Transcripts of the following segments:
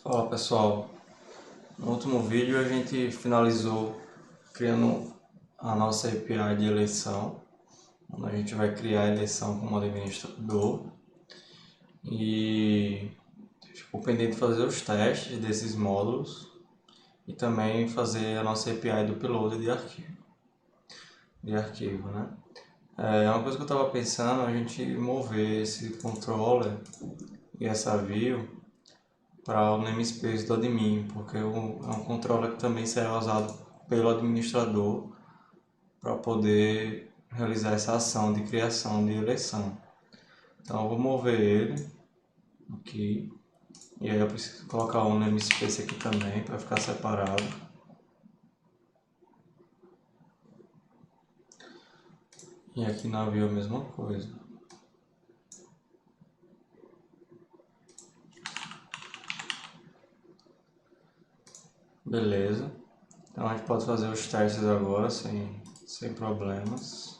Fala pessoal, no último vídeo a gente finalizou criando a nossa API de eleição, onde a gente vai criar a eleição como administrador e ficou pendente de fazer os testes desses módulos e também fazer a nossa API do upload de arquivo, né? Uma coisa que eu estava pensando é a gente mover esse controller e essa view para o namespace do admin, porque é um controller que também será usado pelo administrador para poder realizar essa ação de criação de eleição. Então eu vou mover ele aqui, e aí eu preciso colocar um namespace aqui também para ficar separado. E aqui na view a mesma coisa. Beleza. Então a gente pode fazer os testes agora sem problemas.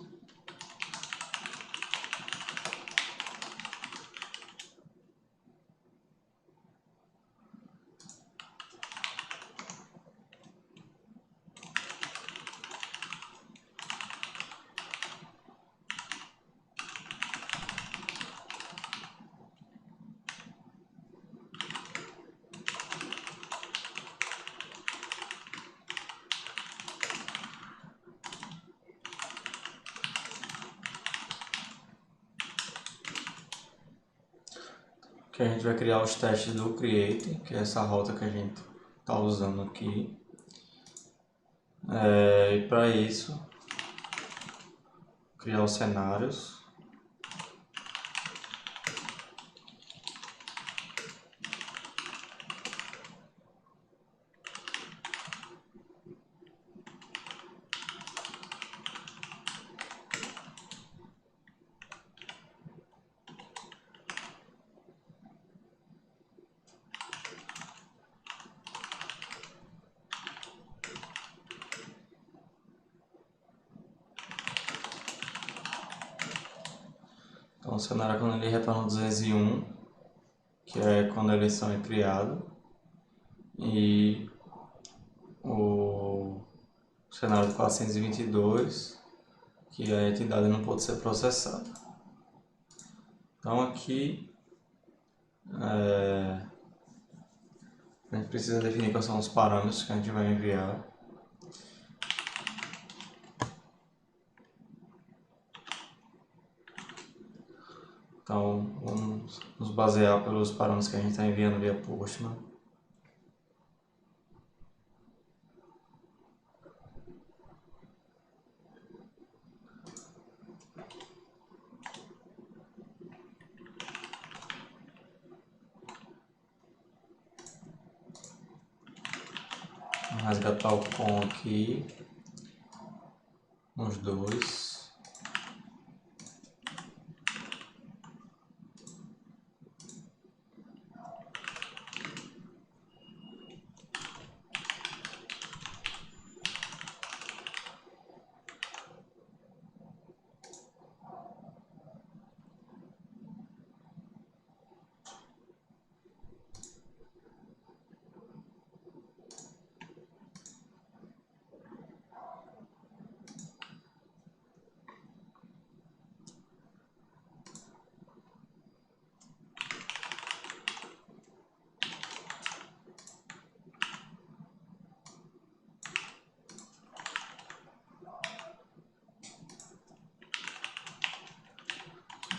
Que a gente vai criar os testes do create, que é essa rota que a gente está usando aqui. E para isso, criar os cenários. Então o cenário é quando ele retorna 201, que é quando a eleição é criada, e o cenário 422, que a entidade não pode ser processada. Então aqui a gente precisa definir quais são os parâmetros que a gente vai enviar. Então vamos nos basear pelos parâmetros que a gente está enviando via Postman. Vamos resgatar o com aqui, nos dois.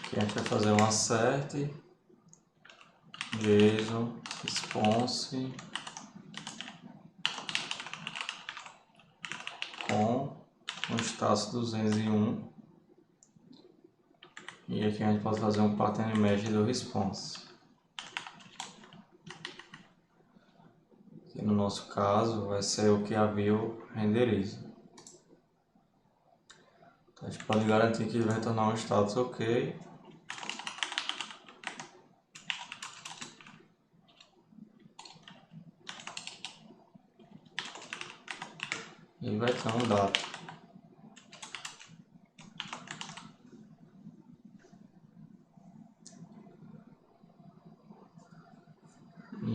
Aqui a gente vai fazer um assert, JSON, response, com o status 201, e aqui a gente pode fazer um pattern match do response. Que no nosso caso vai ser o que a view renderiza. Então a gente pode garantir que ele vai retornar um status OK. E vai ter um dado.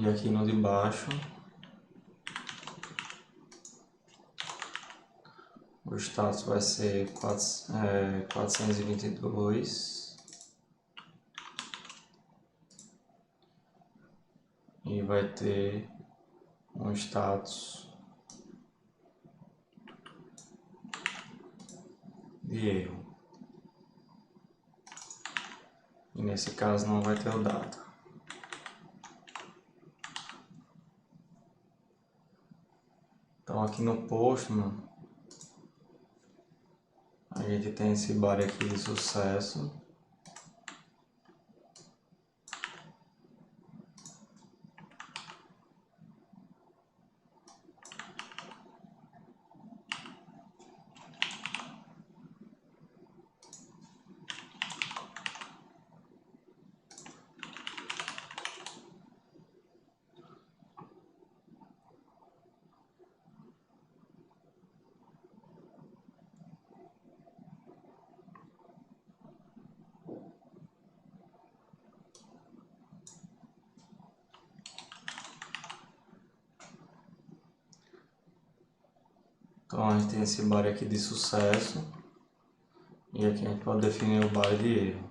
E aqui no de baixo, o status vai ser 422 e vai ter um status de erro. E nesse caso não vai ter o data. Então aqui no Postman, a gente tem esse bar aqui de sucesso. Então a gente tem esse bar aqui de sucesso e aqui a gente pode definir o bar de erro.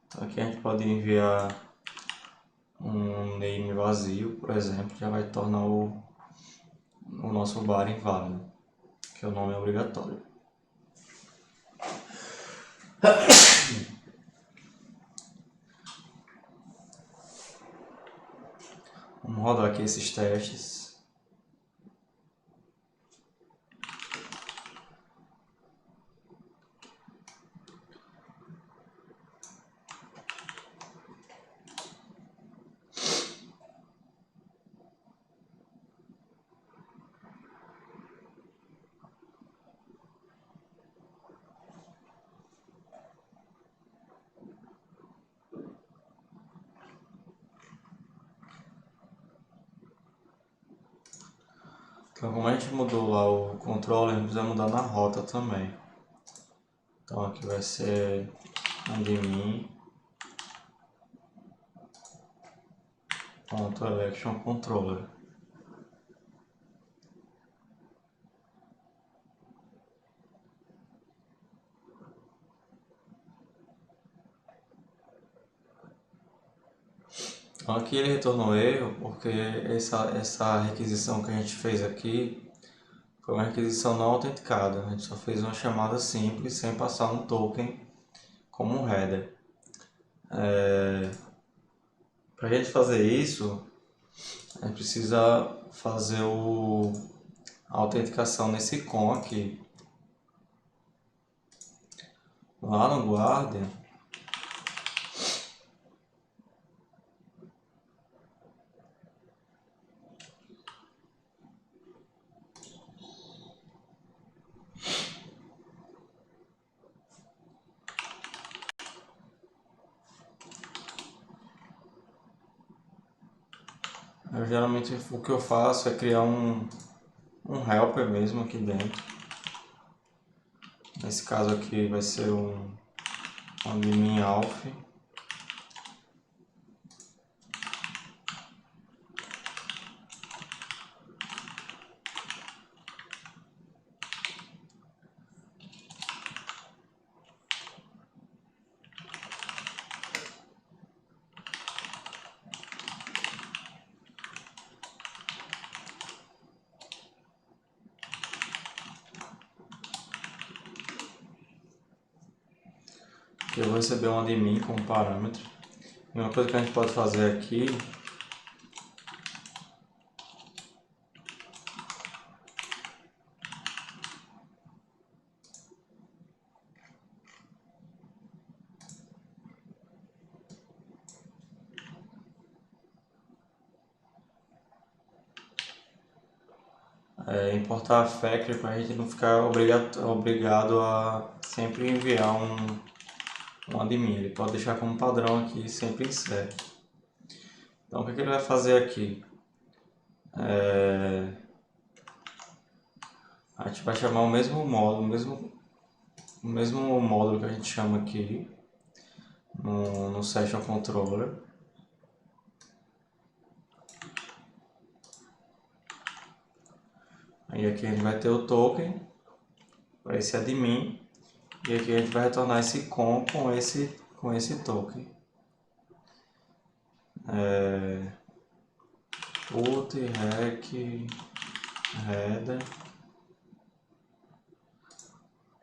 Então aqui a gente pode enviar um name vazio, por exemplo, já vai tornar o nosso bar inválido, que o nome é obrigatório. Vamos rodar aqui esses testes. Então, como a gente mudou lá o controller, a gente precisa mudar na rota também. Então aqui vai ser admin .election controller. Então aqui ele retornou erro porque essa requisição que a gente fez aqui foi uma requisição não autenticada. A gente só fez uma chamada simples sem passar um token como um header. Para a gente fazer isso, a gente precisa fazer a autenticação nesse com aqui. Lá no Guardian, geralmente o que eu faço é criar um helper mesmo aqui dentro. Nesse caso aqui vai ser um admin alf. Eu vou receber um admin como parâmetro. E uma coisa que a gente pode fazer aqui é importar a factory para a gente não ficar obrigado a sempre enviar um admin. Ele pode deixar como padrão aqui sempre insert. Então o que ele vai fazer aqui? A gente vai chamar o mesmo módulo, o mesmo módulo que a gente chama aqui no Session Controller. Aí aqui a gente vai ter o token para esse admin. E aqui a gente vai retornar esse com esse token. Put, rec, header.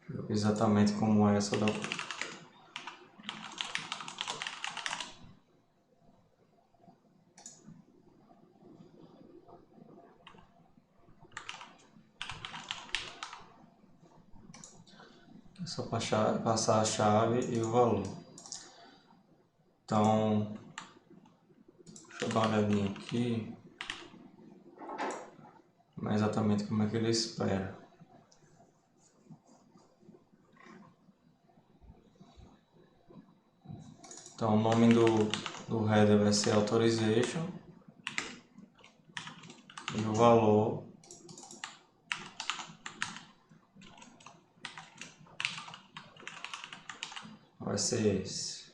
Deixa eu ver exatamente como é essa da... É só passar a chave e o valor. Então, deixa eu dar uma olhadinha aqui. Mas exatamente como é que ele espera. Então o nome do header vai ser authorization e o valor vai ser esse.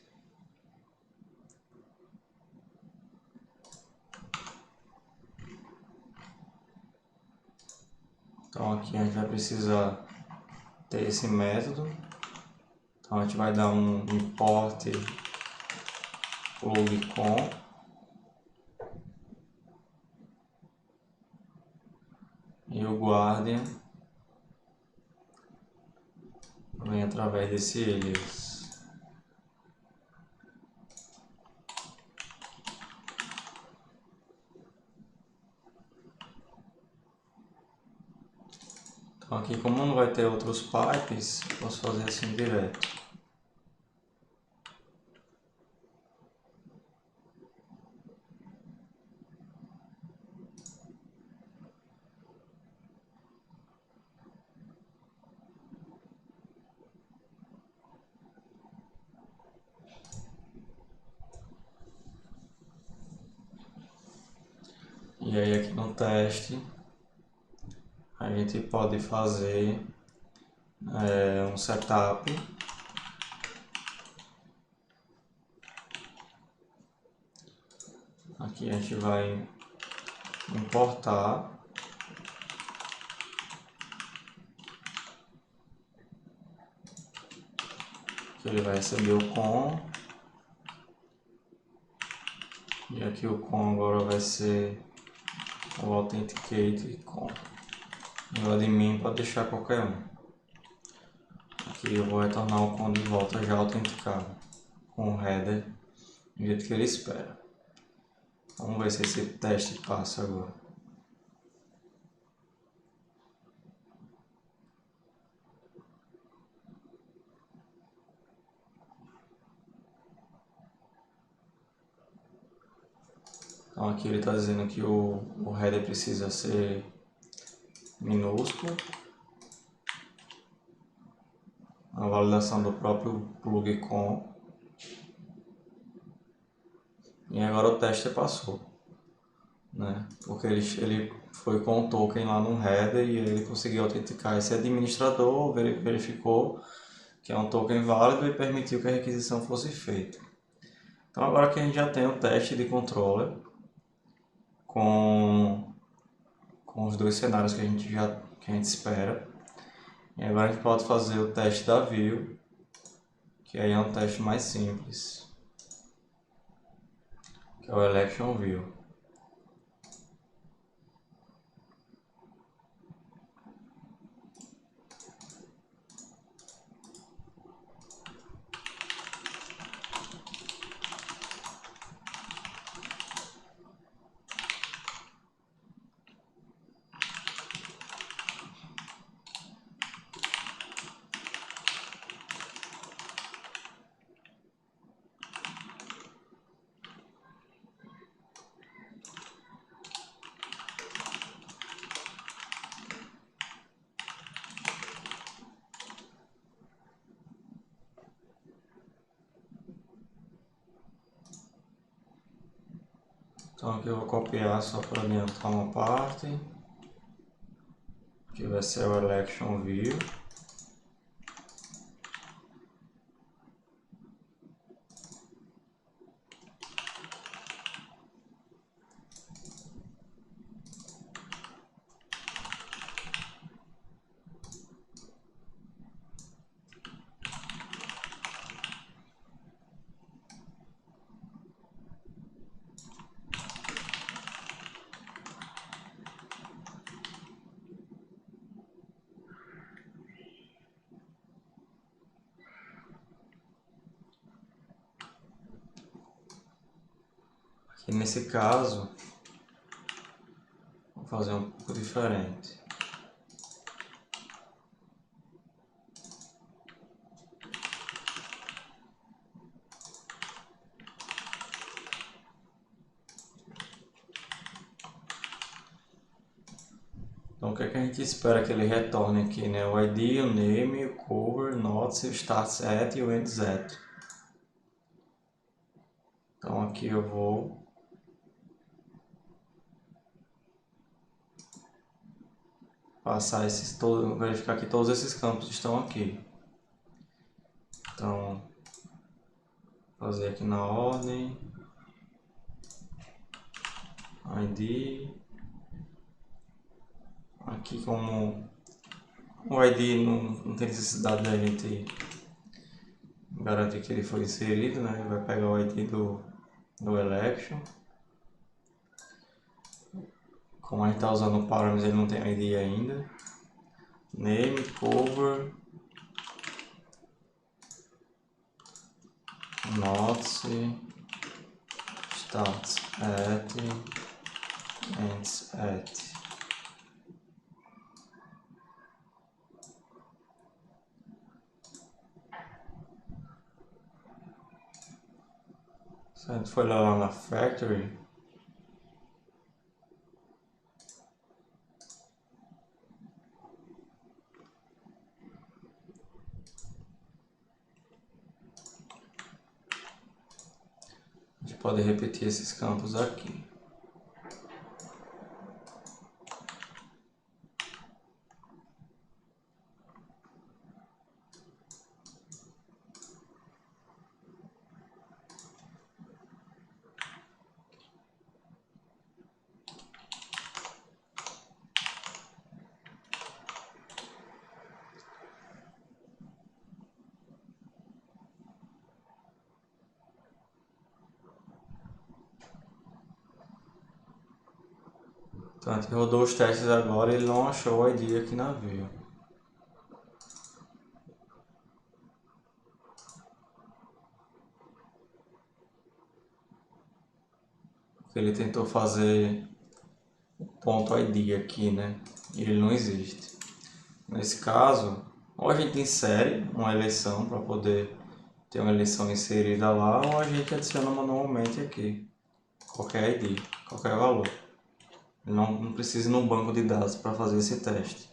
Então aqui a gente vai precisar ter esse método. Então a gente vai dar um import plug com e o guardian vem através desse alias. Então aqui, como não vai ter outros pipes, posso fazer assim direto. E aí aqui no teste a gente pode fazer um setup. Aqui a gente vai importar que ele vai receber o com e aqui o com agora vai ser o authenticate com e o admin pode deixar qualquer um. Aqui eu vou retornar o com de volta já autenticado com o header do jeito que ele espera. Vamos ver se esse teste passa agora. Então aqui ele está dizendo que o header precisa ser minúsculo. A validação do próprio plug com. E agora o teste passou, né? Porque ele foi com o token lá no header e ele conseguiu autenticar esse administrador, verificou que é um token válido e permitiu que a requisição fosse feita. Então agora que a gente já tem o teste de controller com os dois cenários que a gente espera, e agora a gente pode fazer o teste da view, que aí é um teste mais simples, que é o election view. Então aqui eu vou copiar só para adiantar uma parte, que vai ser o election view. que nesse caso vou fazer um pouco diferente. Então o que é que a gente espera que ele retorne aqui, né? O ID, o name, o cover, notes, o start at e o end at. Então aqui eu vou passar esses todos, verificar que todos esses campos estão aqui. Então fazer aqui na ordem, ID. Aqui como o ID não tem necessidade da gente garantir que ele foi inserido, né? Ele vai pegar o ID do election. Como a gente está usando o params, ele não tem ID ainda. Name, cover, notes, starts at, ends at. Se a gente for lá na factory, a gente pode repetir esses campos aqui. Então a gente rodou os testes agora e ele não achou o ID aqui na view. Ele tentou fazer o ponto ID aqui, né? E ele não existe. Nesse caso, ou a gente insere uma eleição para poder ter uma eleição inserida lá, ou a gente adiciona manualmente aqui qualquer ID, qualquer valor. Não precisa ir no banco de dados para fazer esse teste.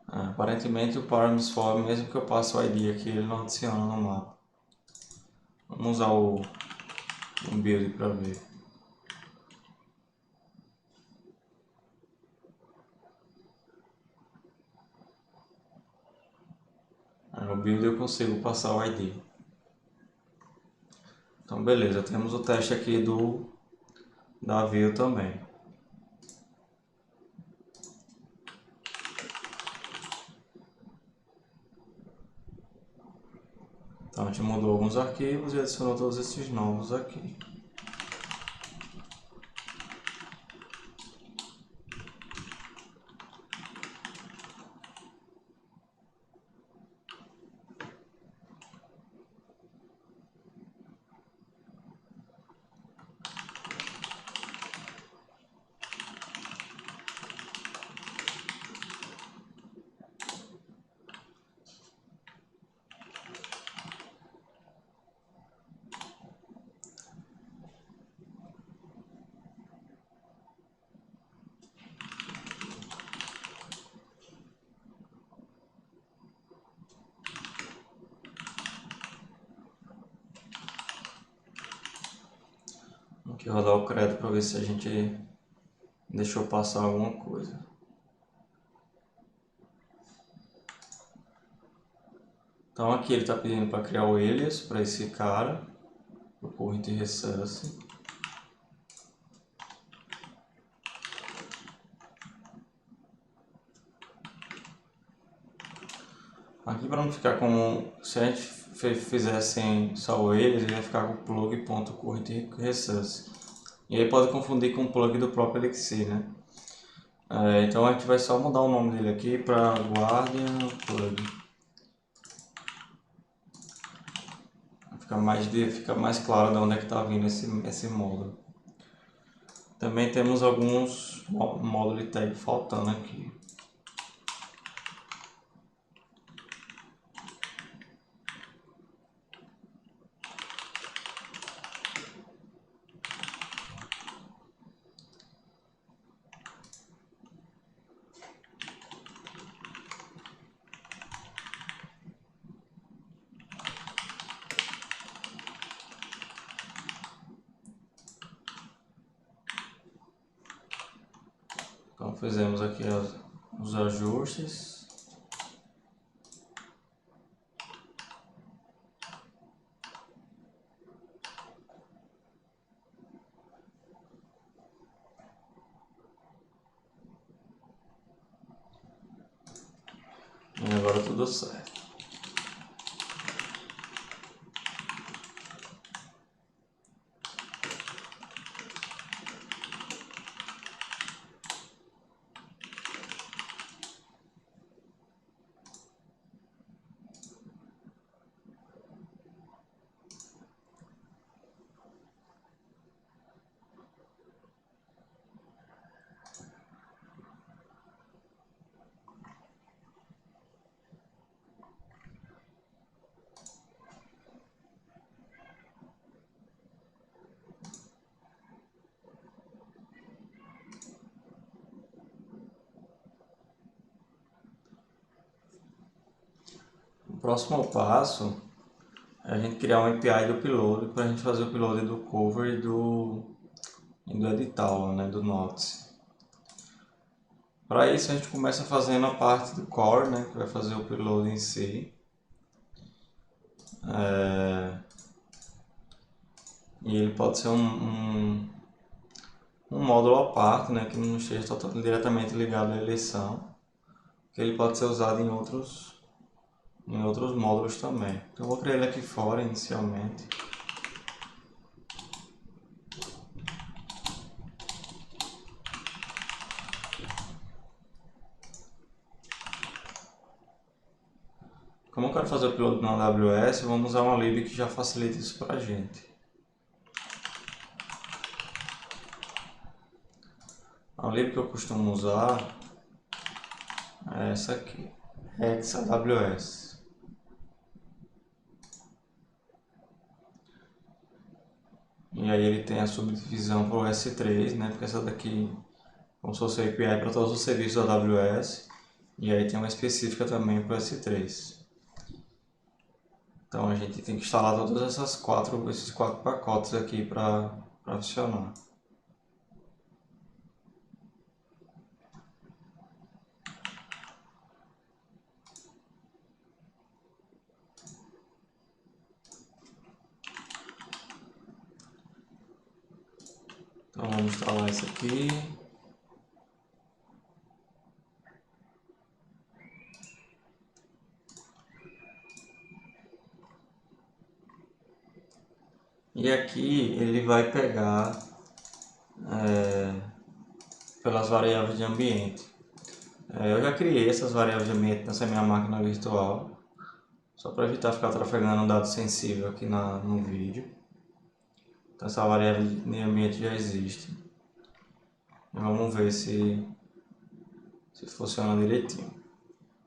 Aparentemente o params for, mesmo que eu passe o ID aqui, ele não adiciona no mapa. Vamos usar o build para ver. No build eu consigo passar o ID. Então beleza, temos o teste aqui da view também. Então a gente mudou alguns arquivos e adicionou todos esses novos aqui. Vamos aqui rodar o crédito para ver se a gente deixou passar alguma coisa. Então aqui ele está pedindo para criar o alias para esse cara, o current resource. Aqui para não ficar como se a gente fizesse só o alias, ele ia ficar com plug.current resource. E aí pode confundir com o plug do próprio Elixir, né? Então a gente vai só mudar o nome dele aqui para Guardian Plug. Fica mais claro de onde é que está vindo esse módulo. Também temos alguns módulos tag faltando aqui. Então fizemos aqui os ajustes. E agora tudo certo. O próximo passo é a gente criar um API do Upload para a gente fazer o upload do cover e do edital, né, do Notes. Para isso a gente começa fazendo a parte do core, né, que vai fazer o upload em si. E ele pode ser um módulo à parte, né, que não esteja diretamente ligado à eleição, que ele pode ser usado em outros módulos também. Então eu vou criar ele aqui fora inicialmente. Como eu quero fazer o upload na AWS, vamos usar uma lib que já facilita isso para a gente. A lib que eu costumo usar é essa aqui, AWS. E aí ele tem a subdivisão para o S3, né? Porque essa daqui, como se fosse a API para todos os serviços da AWS. E aí tem uma específica também para o S3. Então a gente tem que instalar todos esses quatro pacotes aqui para funcionar. Então vamos instalar isso aqui. E aqui ele vai pegar pelas variáveis de ambiente. Eu já criei essas variáveis de ambiente nessa minha máquina virtual, só para evitar ficar trafegando um dado sensível aqui no vídeo. Então essa variável de ambiente já existe. E vamos ver se funciona direitinho.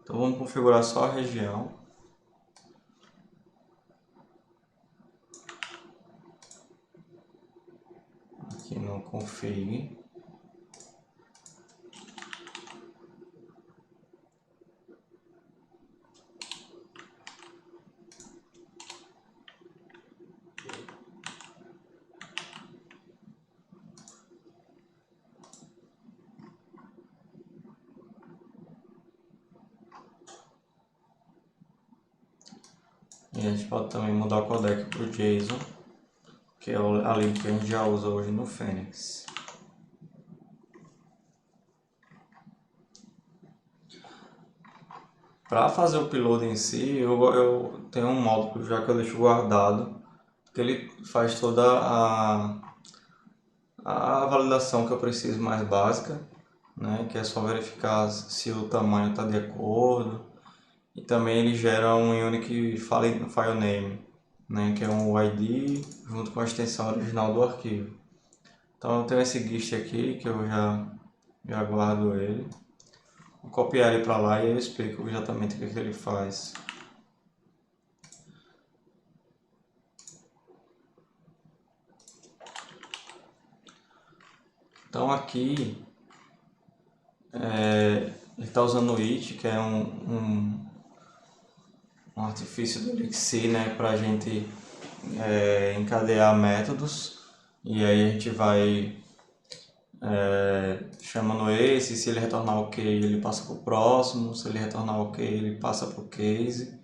Então vamos configurar só a região. Aqui no config. E a gente pode também mudar o codec para o JSON, que é a lib que a gente já usa hoje no Phoenix. Para fazer o upload em si, eu tenho um módulo já que eu deixo guardado, que ele faz toda a validação que eu preciso mais básica, né, que é só verificar se o tamanho está de acordo. E também ele gera um unique file name, né, que é um ID junto com a extensão original do arquivo. Então eu tenho esse GIST aqui que eu já guardo ele. Vou copiar ele para lá e eu explico exatamente o que ele faz. Então aqui ele está usando o it, que é um artifício do Elixir, né, para a gente encadear métodos. E aí a gente vai chamando esse, se ele retornar ok, ele passa para o próximo, se ele retornar ok, ele passa para o case,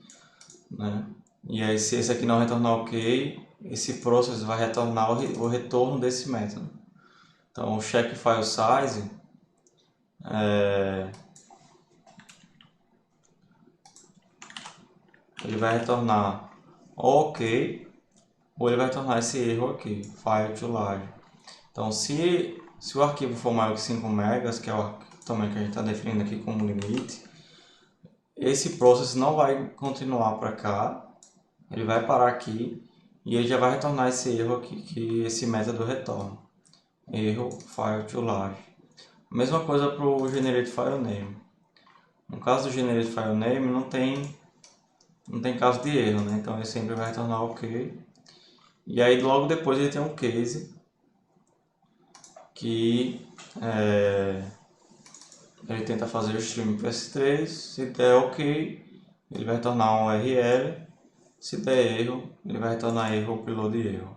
né? E aí se esse aqui não retornar ok, esse process vai retornar o retorno desse método. Então o check file size ele vai retornar ok, ou ele vai retornar esse erro aqui, file too large. Então se o arquivo for maior que 5 megas, que é o tamanho que a gente está definindo aqui como limite, esse process não vai continuar para cá, ele vai parar aqui e ele já vai retornar esse erro aqui que esse método retorna. Erro file too large. Mesma coisa para o generate file name. No caso do generate file name não tem caso de erro, né? Então ele sempre vai retornar ok. E aí logo depois ele tem um case que ele tenta fazer o stream PS3, se der ok, ele vai retornar um URL, se der erro, ele vai retornar erro ou upload erro.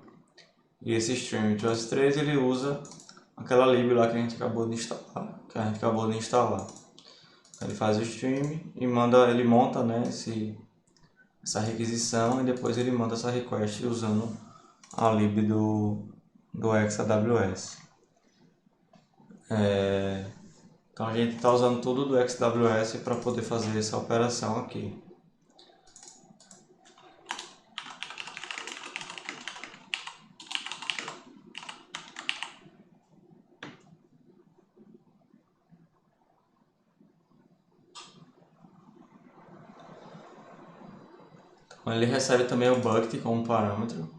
E esse stream to S3 ele usa aquela lib lá que a gente acabou de instalar, Ele faz o stream e ele monta, né, essa requisição e depois ele manda essa request usando a lib do XAWS. Então a gente está usando tudo do XAWS para poder fazer essa operação aqui. Então, ele recebe também o bucket como parâmetro,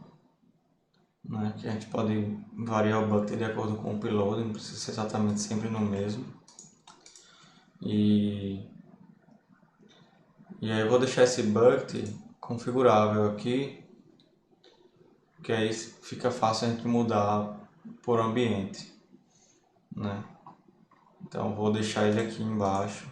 né, que a gente pode variar o bucket de acordo com o payload, não precisa ser exatamente sempre no mesmo. E aí eu vou deixar esse bucket configurável aqui, que aí fica fácil a gente mudar por ambiente, né? Então vou deixar ele aqui embaixo.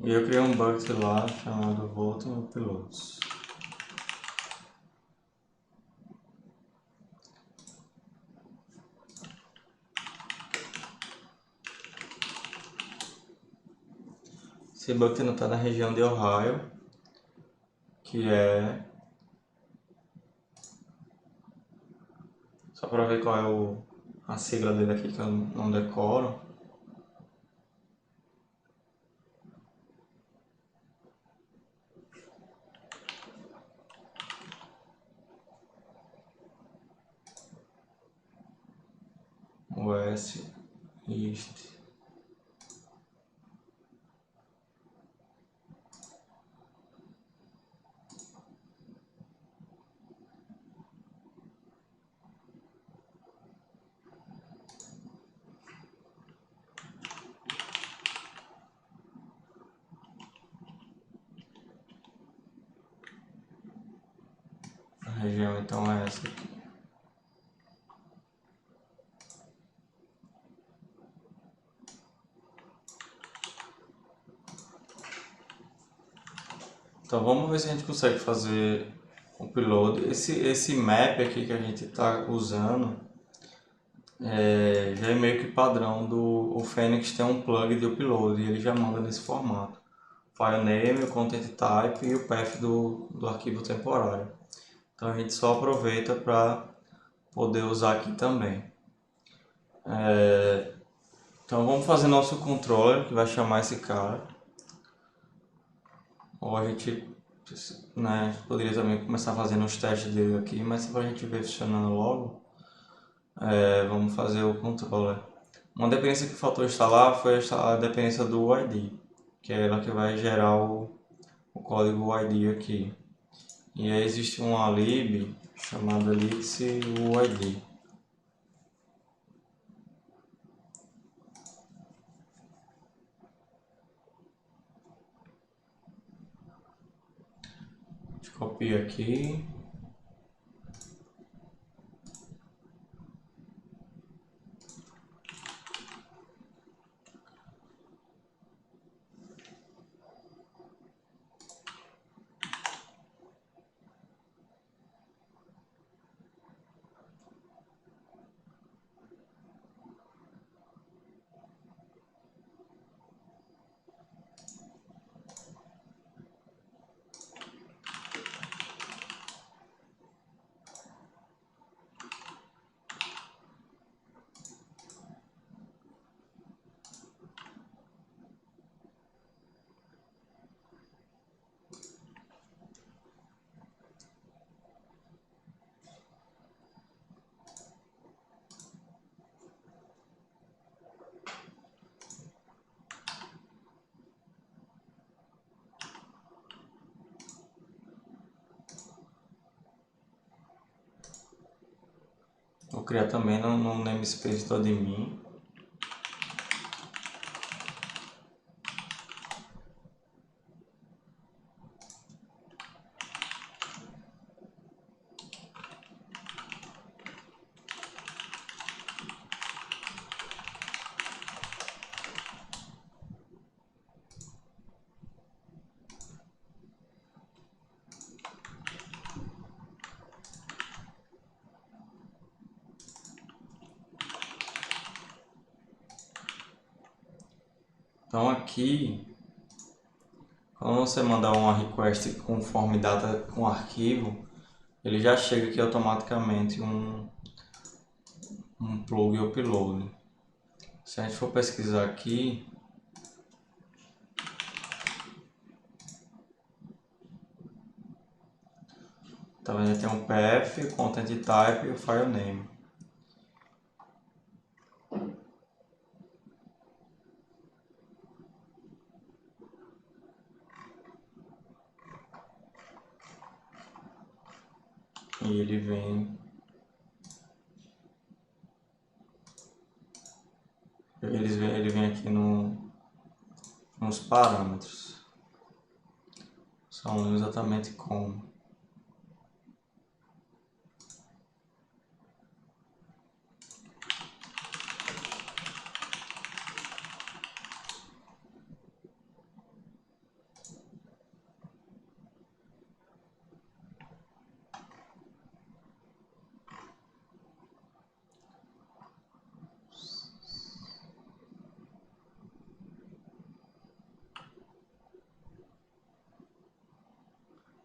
E eu criei um bucket lá chamado Voting Uploads. Esse bucket não está na região de Ohio, que é... Só para ver qual é a sigla dele aqui que eu não decoro. West, East. A região então é essa aqui. Então vamos ver se a gente consegue fazer o upload. Esse map aqui que a gente está usando já é meio que padrão do... O Phoenix tem um plug de upload e ele já manda nesse formato. File name, o content type e o path do arquivo temporário. Então a gente só aproveita para poder usar aqui também. Então vamos fazer nosso controller, que vai chamar esse cara. Ou a gente, né, poderia também começar fazendo os testes dele aqui, mas para a gente ver funcionando logo, vamos fazer o controller. Uma dependência que faltou instalar foi a dependência do ID, que é ela que vai gerar o código ID aqui. E aí existe uma lib chamada libc-uid. A gente copia aqui. Vou criar também no namespace do admin. Então aqui, quando você mandar uma request conforme data com arquivo, ele já chega aqui automaticamente um plug upload. Se a gente for pesquisar aqui, tá vendo? Tem um path, content type e o file name. E ele vem aqui nos parâmetros. São exatamente como.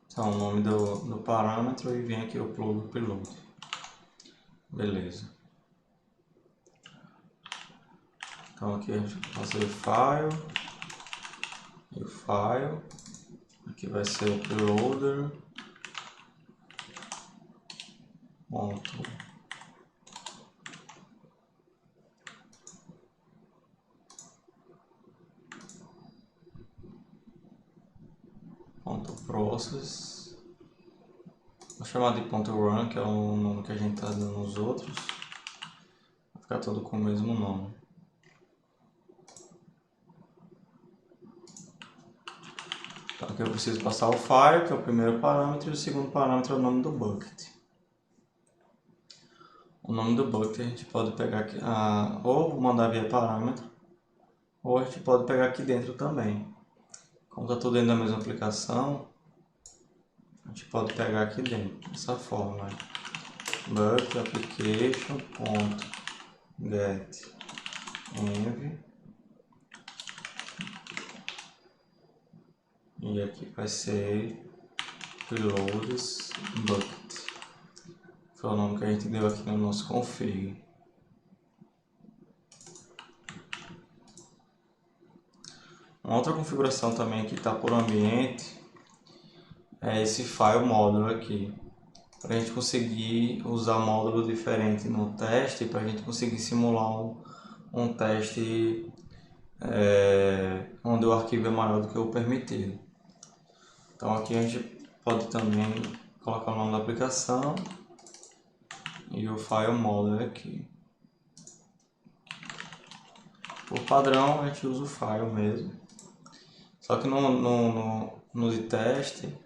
Então, o nome do parâmetro e vem aqui o plug upload. Beleza. Então aqui a gente vai fazer o file. E o file. Aqui vai ser o uploader. Ponto. Ponto process. Vou chamar de ponto run, que é o nome que a gente está dando nos outros. Vai ficar todo com o mesmo nome. Então aqui eu preciso passar o file, que é o primeiro parâmetro, e o segundo parâmetro é o nome do bucket. O nome do bucket a gente pode pegar aqui, ou mandar via parâmetro, ou a gente pode pegar aqui dentro também. Como está tudo dentro da mesma aplicação, a gente pode pegar aqui dentro, dessa forma. Né? Bucket application.get env. E aqui vai ser uploads bucket. Foi o nome que a gente deu aqui no nosso config. Uma outra configuração também que está por ambiente é esse file módulo aqui, para a gente conseguir usar módulo diferente no teste, para a gente conseguir simular um teste onde o arquivo é maior do que o permitido. Então aqui a gente pode também colocar o nome da aplicação e o file model aqui. Por padrão a gente usa o file mesmo, só que no de teste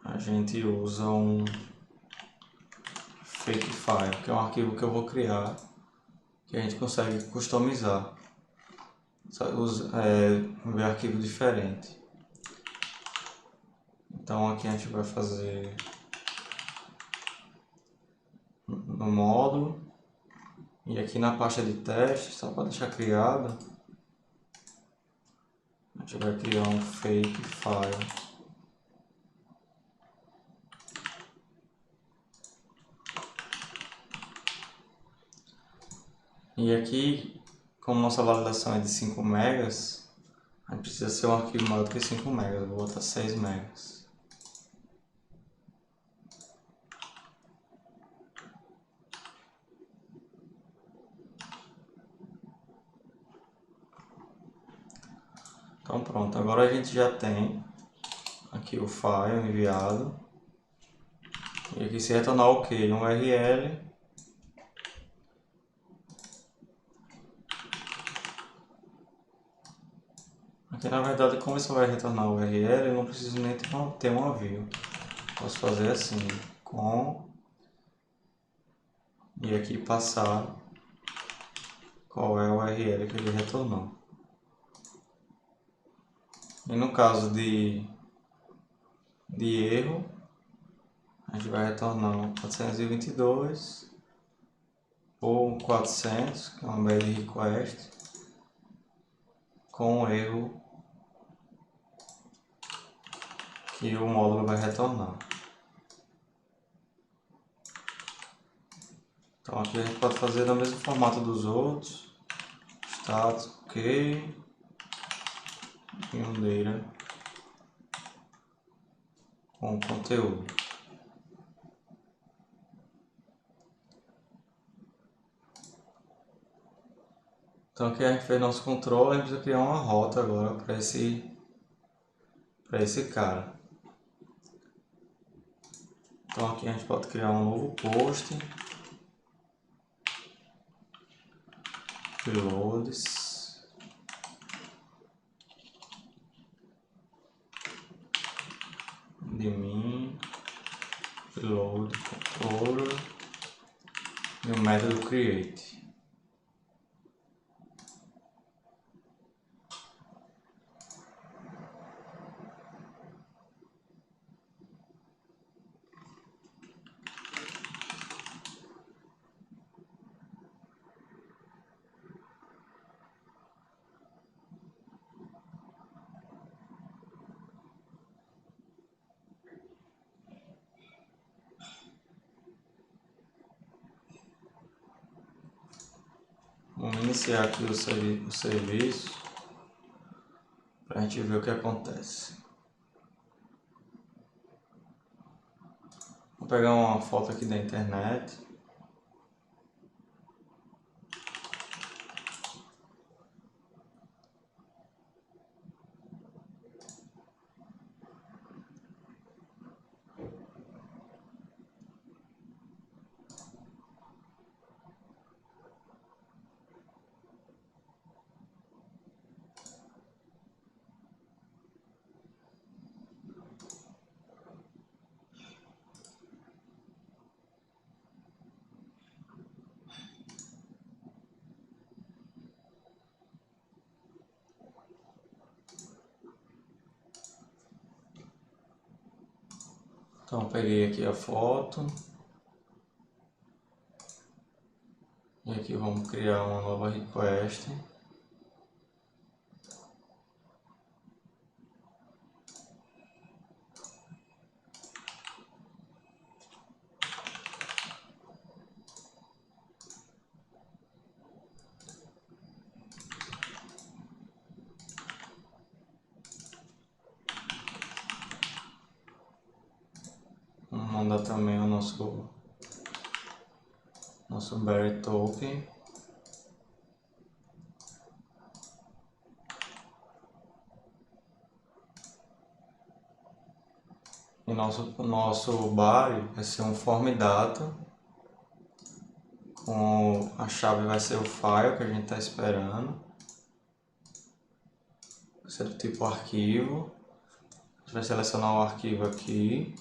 a gente usa um fake file, que é um arquivo que eu vou criar, que a gente consegue customizar, ver arquivo diferente. Então aqui a gente vai fazer no módulo, e aqui na pasta de teste, só para deixar criado, a gente vai criar um fake file. E aqui, como nossa validação é de 5 megas, a gente precisa ser um arquivo maior do que 5 megas, eu vou botar 6 megas. Então pronto, agora a gente já tem aqui o file enviado. E aqui se retornar OK no URL, aqui na verdade, como isso vai retornar o URL, eu não preciso nem ter um aviso. Posso fazer assim, com, e aqui passar qual é o URL que ele retornou. E no caso de erro, a gente vai retornar um 422 ou um 400, que é uma bad request, com o erro que o módulo vai retornar. Então aqui a gente pode fazer no mesmo formato dos outros, status, ok, e um data com conteúdo. Então aqui a gente fez nosso controle, a gente precisa criar uma rota agora para esse cara. Então aqui a gente pode criar um novo post, reloads, admin, reload controller e o método create. Vamos iniciar aqui o serviço para a gente ver o que acontece. Vou pegar uma foto aqui da internet. Então peguei aqui a foto. E aqui vamos criar uma nova request. mandar também o nosso Berry Token. E nosso body vai ser um form data, com a chave vai ser o file que a gente está esperando, vai ser do tipo arquivo. A gente vai selecionar o arquivo aqui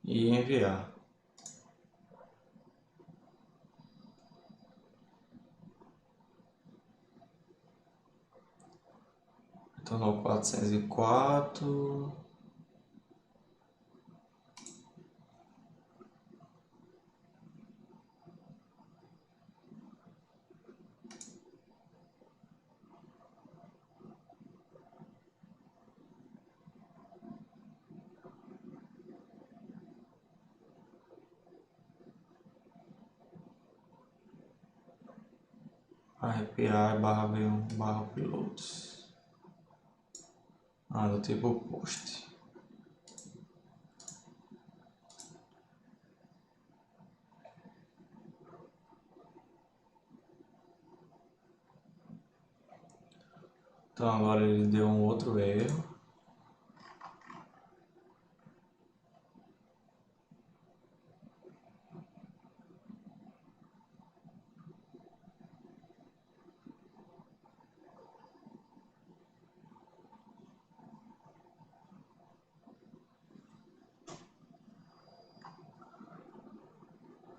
e enviar. Tornou 404. API/v1/pilotos. Do tipo post. Então agora ele deu um outro erro.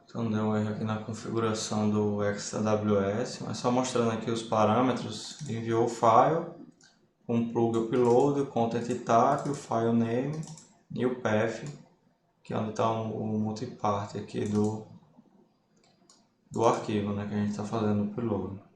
Então deu um erro aqui na configuração do XAWS, mas só mostrando aqui os parâmetros. Enviou o file, um plug upload, o content type, o file name e o path, que é onde está o multipart aqui do arquivo, né, que a gente está fazendo o upload.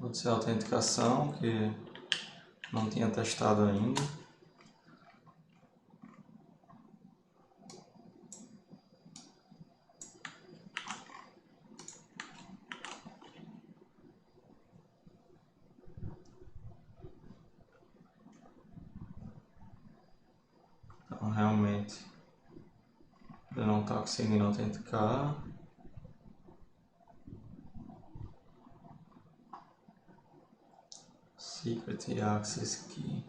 Pode ser a autenticação, que não tinha testado ainda. Então realmente ele não está conseguindo autenticar. Secret Access Key.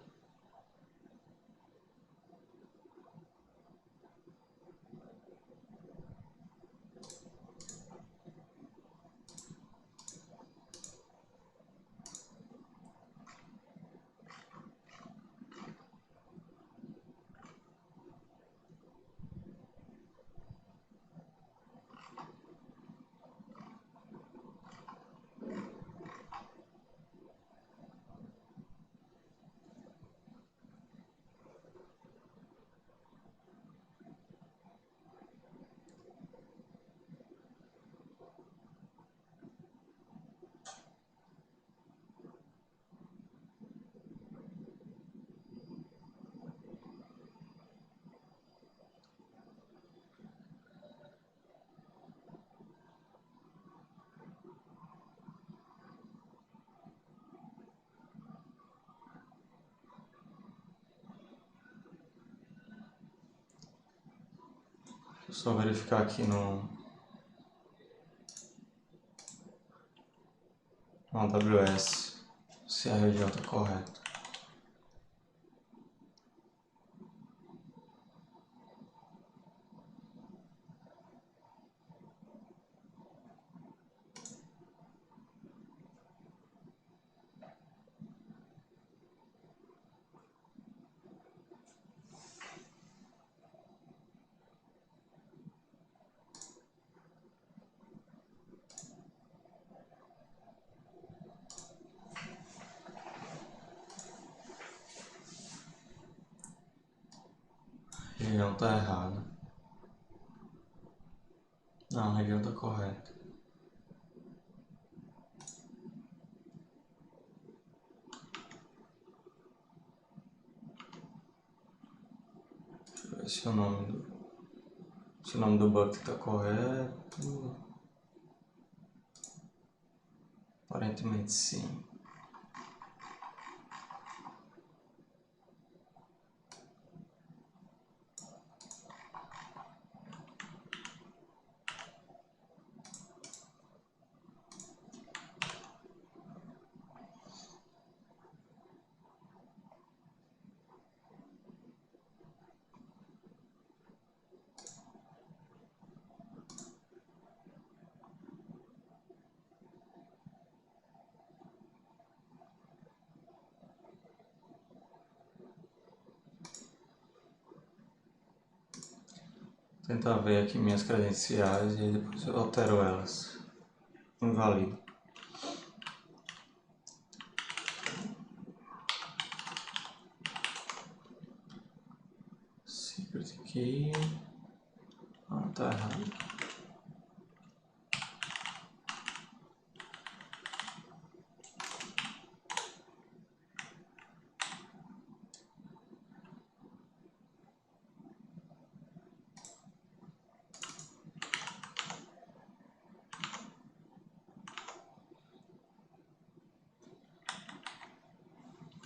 Só verificar aqui no AWS se a região está correta. A região está errada. Não, a região está correta. Deixa eu ver se o nome do bucket está correto. Aparentemente sim. Tentar ver aqui minhas credenciais e depois eu altero elas. Invalido. Secret aqui. Ah, tá errado.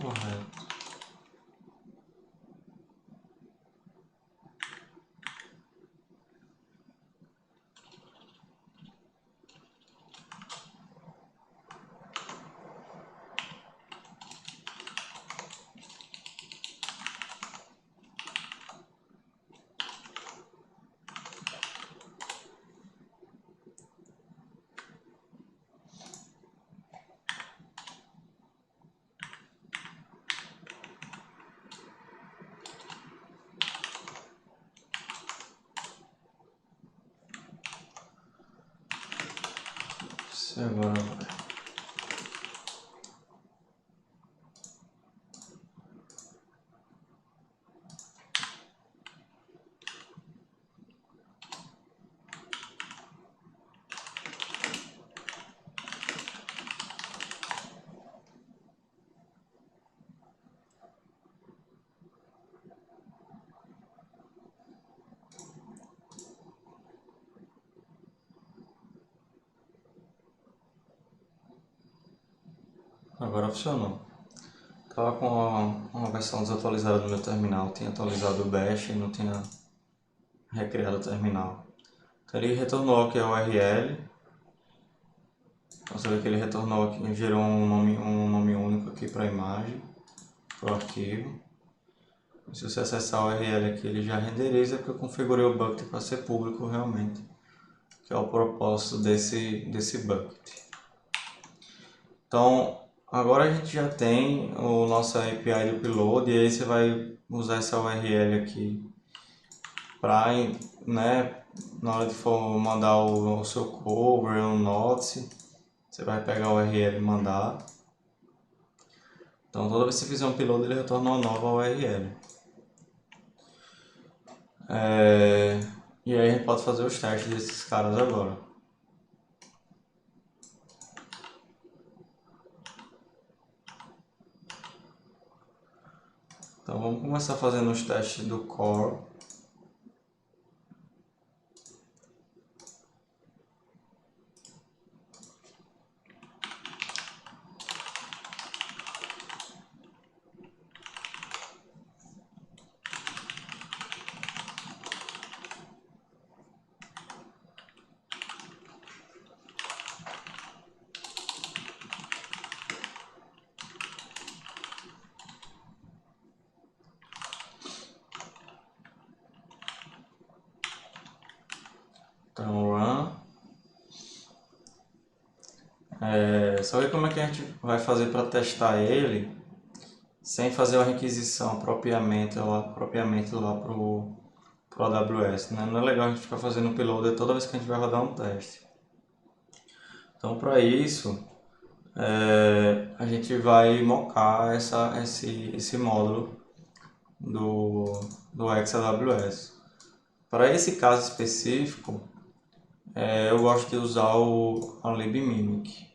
Correto. Se agora vai. Agora funcionou. Estava com uma versão desatualizada do meu terminal. Tinha atualizado o bash e não tinha recriado o terminal. Então ele retornou aqui a URL. Você vê que ele retornou aqui, gerou um nome único aqui para a imagem, para o arquivo. E se você acessar a URL aqui, ele já renderiza, porque eu configurei o bucket para ser público realmente, que é o propósito desse bucket. Então, agora a gente já tem o nosso API do Upload, e aí você vai usar essa URL aqui para, né, na hora de for mandar o seu cover, o note, você vai pegar a URL e mandar. Então toda vez que você fizer um upload, ele retorna uma nova URL. E aí a gente pode fazer os testes desses caras agora. Então vamos começar fazendo os testes do core. Só que como é que a gente vai fazer para testar ele sem fazer uma requisição propriamente lá pro AWS, né? Não é legal a gente ficar fazendo uploader toda vez que a gente vai rodar um teste. Então, para isso, a gente vai mocar esse módulo do XAWS. Para esse caso específico, eu gosto de usar a libmimic,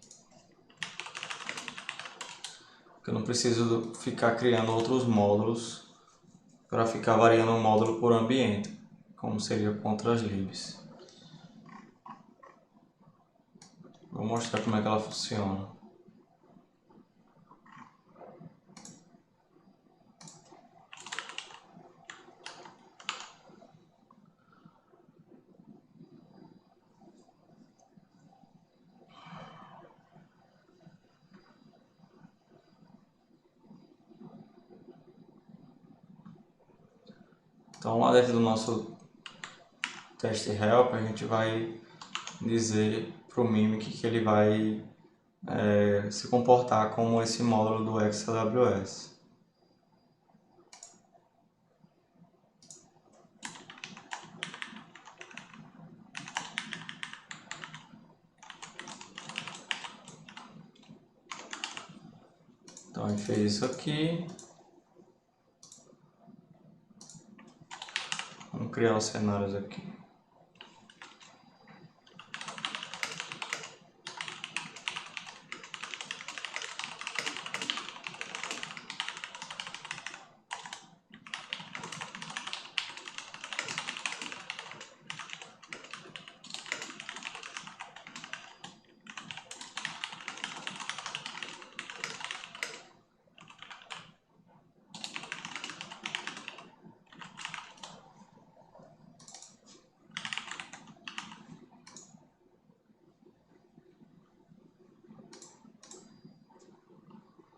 porque eu não preciso ficar criando outros módulos para ficar variando um módulo por ambiente, como seria com outras libs. Vou mostrar como é que ela funciona. Então, lá dentro do nosso teste help, a gente vai dizer para o Mimic que ele vai se comportar como esse módulo do XAWS. Então, a gente fez isso aqui. Vamos criar os cenários aqui.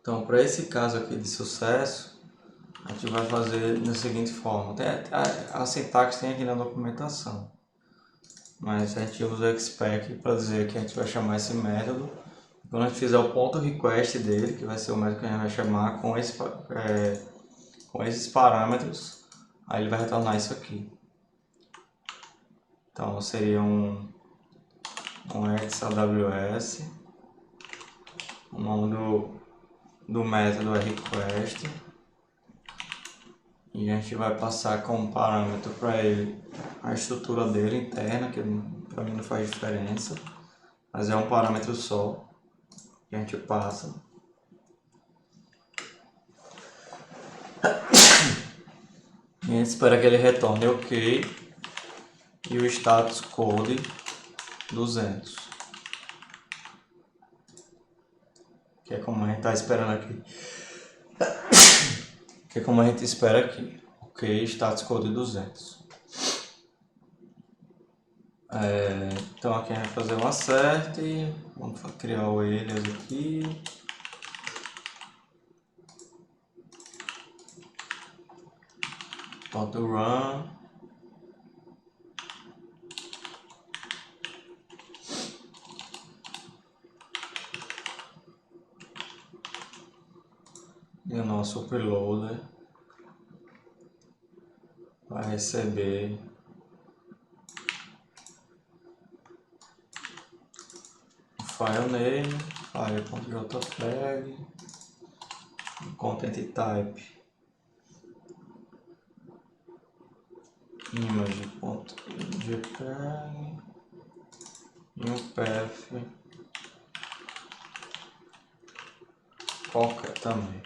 Então, para esse caso aqui de sucesso, a gente vai fazer da seguinte forma. A sintaxe tem aqui na documentação, mas a gente usa o XPack para dizer que a gente vai chamar esse método. Quando a gente fizer o ponto request dele, que vai ser o método que a gente vai chamar com esses parâmetros, aí ele vai retornar isso aqui. Então seria um XAWS, o nome do método é request, e a gente vai passar como parâmetro para ele a estrutura dele interna, que para mim não faz diferença, mas é um parâmetro só que a gente passa. E a gente espera que ele retorne OK e o status code 200, que é como a gente está esperando aqui. Que é como a gente espera aqui. OK, status code 200. Então aqui a gente vai fazer um acerte. Vamos criar o alias aqui. .run. E o nosso uploader vai receber o file name, file.jpeg, content type image.jpeg e um path qualquer também.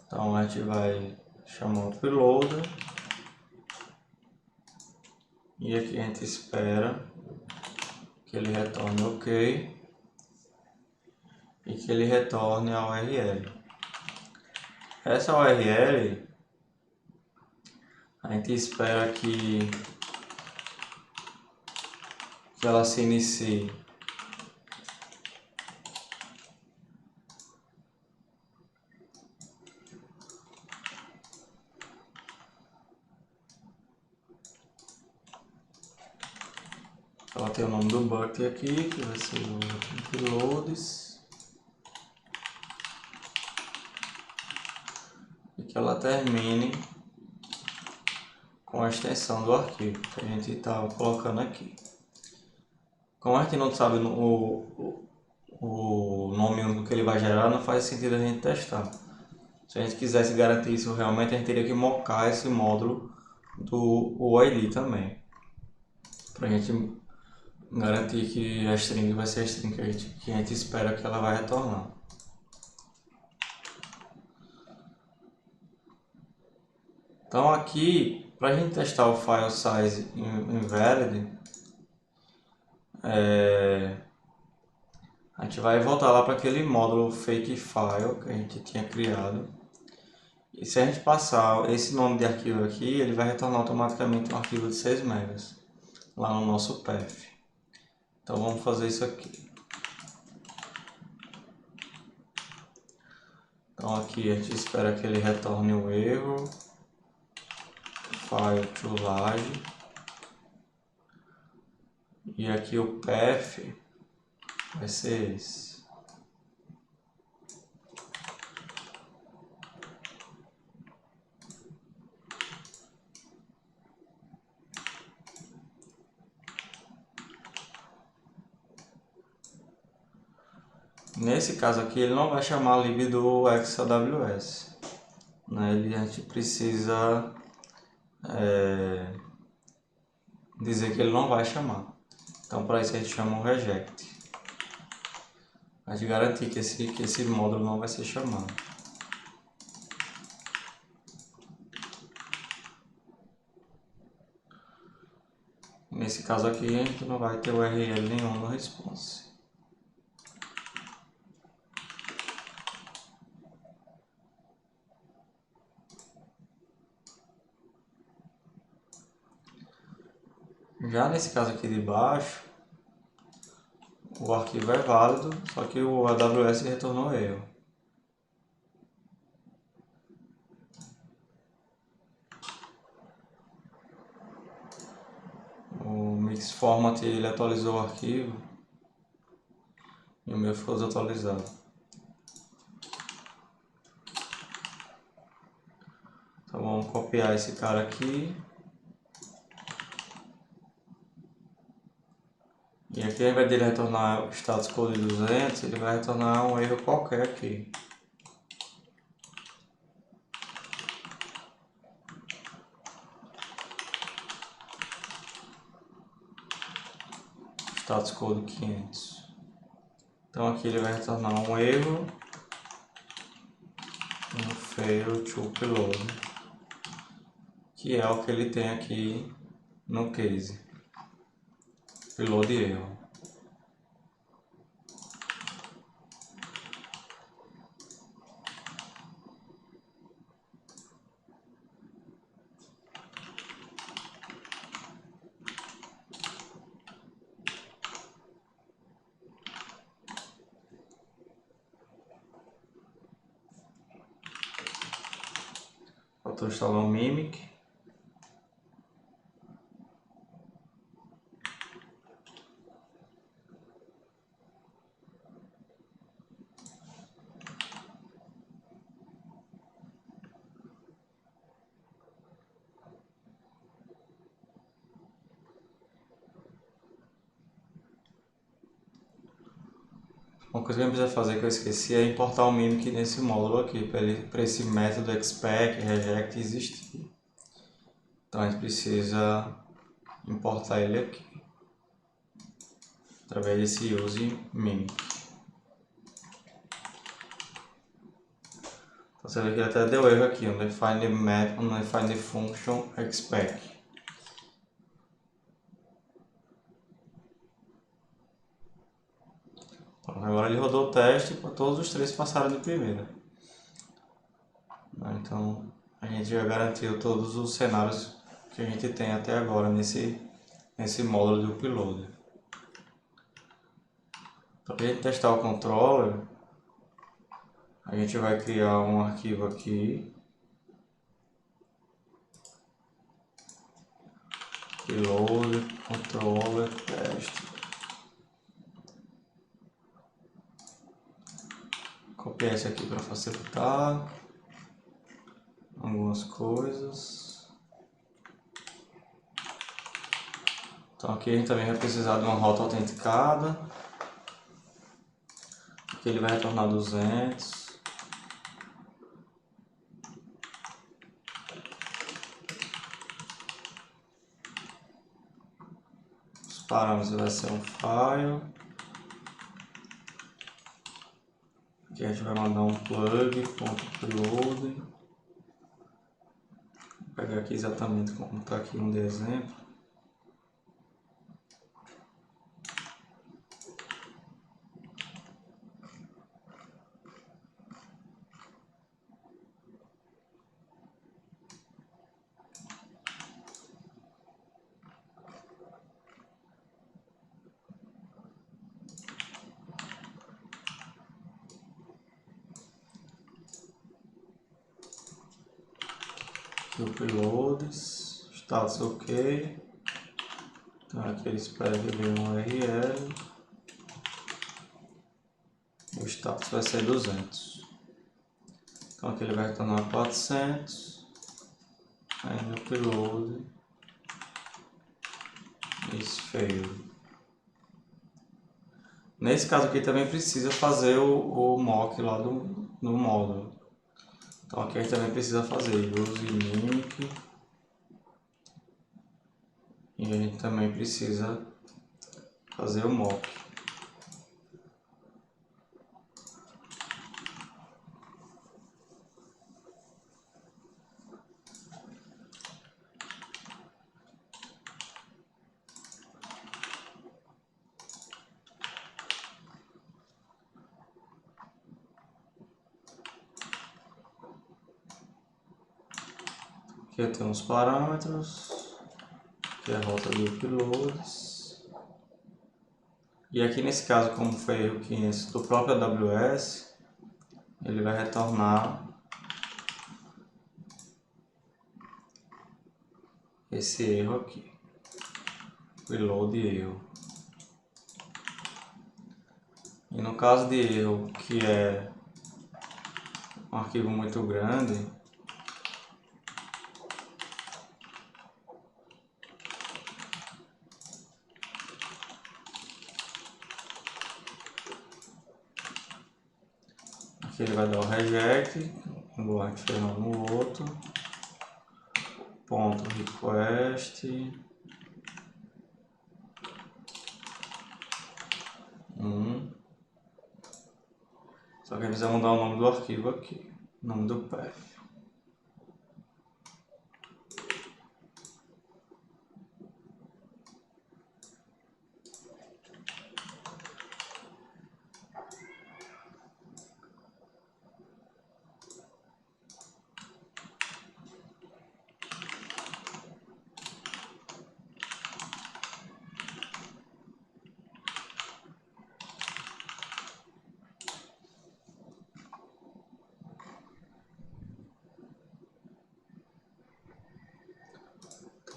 Então a gente vai chamar o uploader e aqui a gente espera que ele retorne OK e que ele retorne a URL. Essa URL a gente espera que ela se inicie ela tem o nome nome do bucket aqui, que vai ser o uploads. E que ela termine com a extensão do arquivo que a gente está colocando aqui. Como a gente não sabe o nome único que ele vai gerar, não faz sentido a gente testar. Se a gente quisesse garantir isso realmente, a gente teria que mocar esse módulo do UID também, para a gente garantir que a string vai ser a string que a gente espera que ela vai retornar. Então aqui, para a gente testar o file size invalid, a gente vai voltar lá para aquele módulo fake file que a gente tinha criado. E se a gente passar esse nome de arquivo aqui, ele vai retornar automaticamente um arquivo de 6 megas lá no nosso path. Então vamos fazer isso aqui. Então aqui a gente espera que ele retorne o erro file to large. E aqui o path vai ser esse. Nesse caso aqui ele não vai chamar a lib do XAWS, né? A gente precisa dizer que ele não vai chamar. Então para isso a gente chama o reject. A gente garantir que esse módulo não vai ser chamado. Nesse caso aqui a gente não vai ter URL nenhum no response. Já nesse caso aqui de baixo, o arquivo é válido, só que o AWS retornou erro. O mix format ele atualizou o arquivo e o meu ficou desatualizado. Então vamos copiar esse cara aqui. E aqui, ao invés de ele retornar o status code 200, ele vai retornar um erro qualquer aqui. Status code 500. Então aqui ele vai retornar um erro, um fail to upload, que é o que ele tem aqui no case. Upload erro. Faltou instalar o Mimic. Uma coisa que a gente precisa fazer que eu esqueci é importar o Mimic nesse módulo aqui, para esse método expect, reject existir. Então a gente precisa importar ele aqui, através desse use Mimic. Então você vê que ele até deu erro aqui, define the method, define the function expect. Agora ele rodou o teste para todos os três passaram de primeira. Então a gente já garantiu todos os cenários que a gente tem até agora nesse módulo de upload. Para a gente testar o controller, a gente vai criar um arquivo aqui, upload controller test. copiar esse aqui para facilitar algumas coisas. Então aqui a gente também vai precisar de uma rota autenticada. Aqui ele vai retornar 200. Os parâmetros vai ser um file. Aqui a gente vai mandar um plug.preload. Vou pegar aqui exatamente como está aqui um de exemplo. Aqui o preloads, status ok. Então aqui ele espera que venha um URL. E o status vai ser 200. Então aqui ele vai retornar 400. Aí no preload is failed. Nesse caso aqui também precisa fazer o mock lá no módulo. Então aqui a gente também precisa fazer use mimic. E a gente também precisa fazer o mock. Aqui eu tenho os parâmetros, aqui é a rota de uploads. E aqui nesse caso, como foi erro 500 do próprio AWS, ele vai retornar esse erro aqui, reload erro. E no caso de erro que é um arquivo muito grande, aqui ele vai dar o reject, igual a gente fez no outro, ponto request, só que a gente vai mudar o nome do arquivo aqui, o nome do path.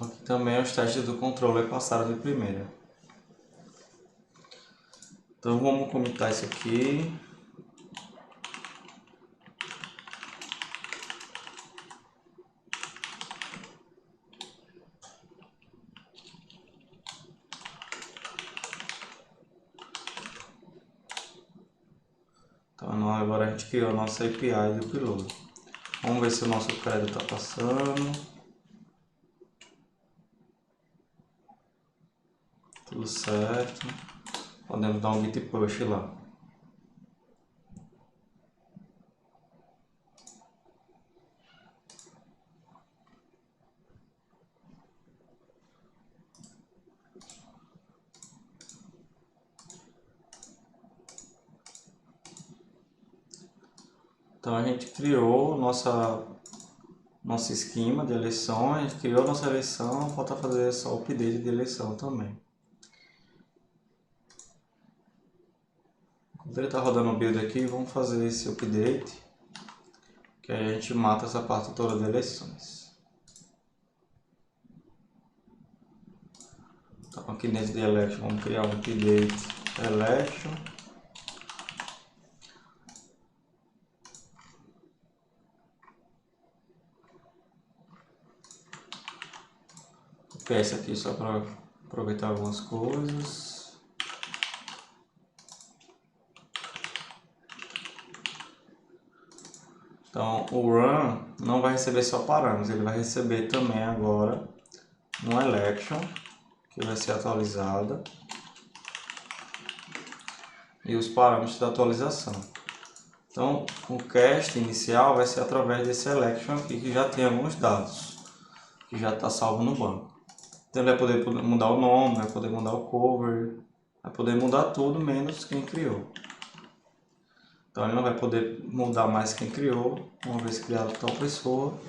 Aqui também os testes do controller passaram de primeira. Então vamos comitar isso aqui. Então agora a gente criou a nossa API do Piloto. Vamos ver se o nosso crédito está passando. Tudo certo. Podemos dar um git push lá. Então a gente criou nosso esquema de eleição, a gente criou nossa eleição, falta fazer só o update de eleição também. Enquanto ele está rodando o build aqui, vamos fazer esse update, que aí a gente mata essa parte toda de eleições. Então aqui dentro de election vamos criar um update election. Esquece aqui só para aproveitar algumas coisas. Então o run não vai receber só parâmetros, ele vai receber também agora um election que vai ser atualizada e os parâmetros da atualização. Então o cast inicial vai ser através desse election aqui que já tem alguns dados, que já está salvo no banco. Então ele vai poder mudar o nome, vai poder mudar o cover, vai poder mudar tudo menos quem criou. Então ele não vai poder mudar mais quem criou, uma vez criado tal pessoa,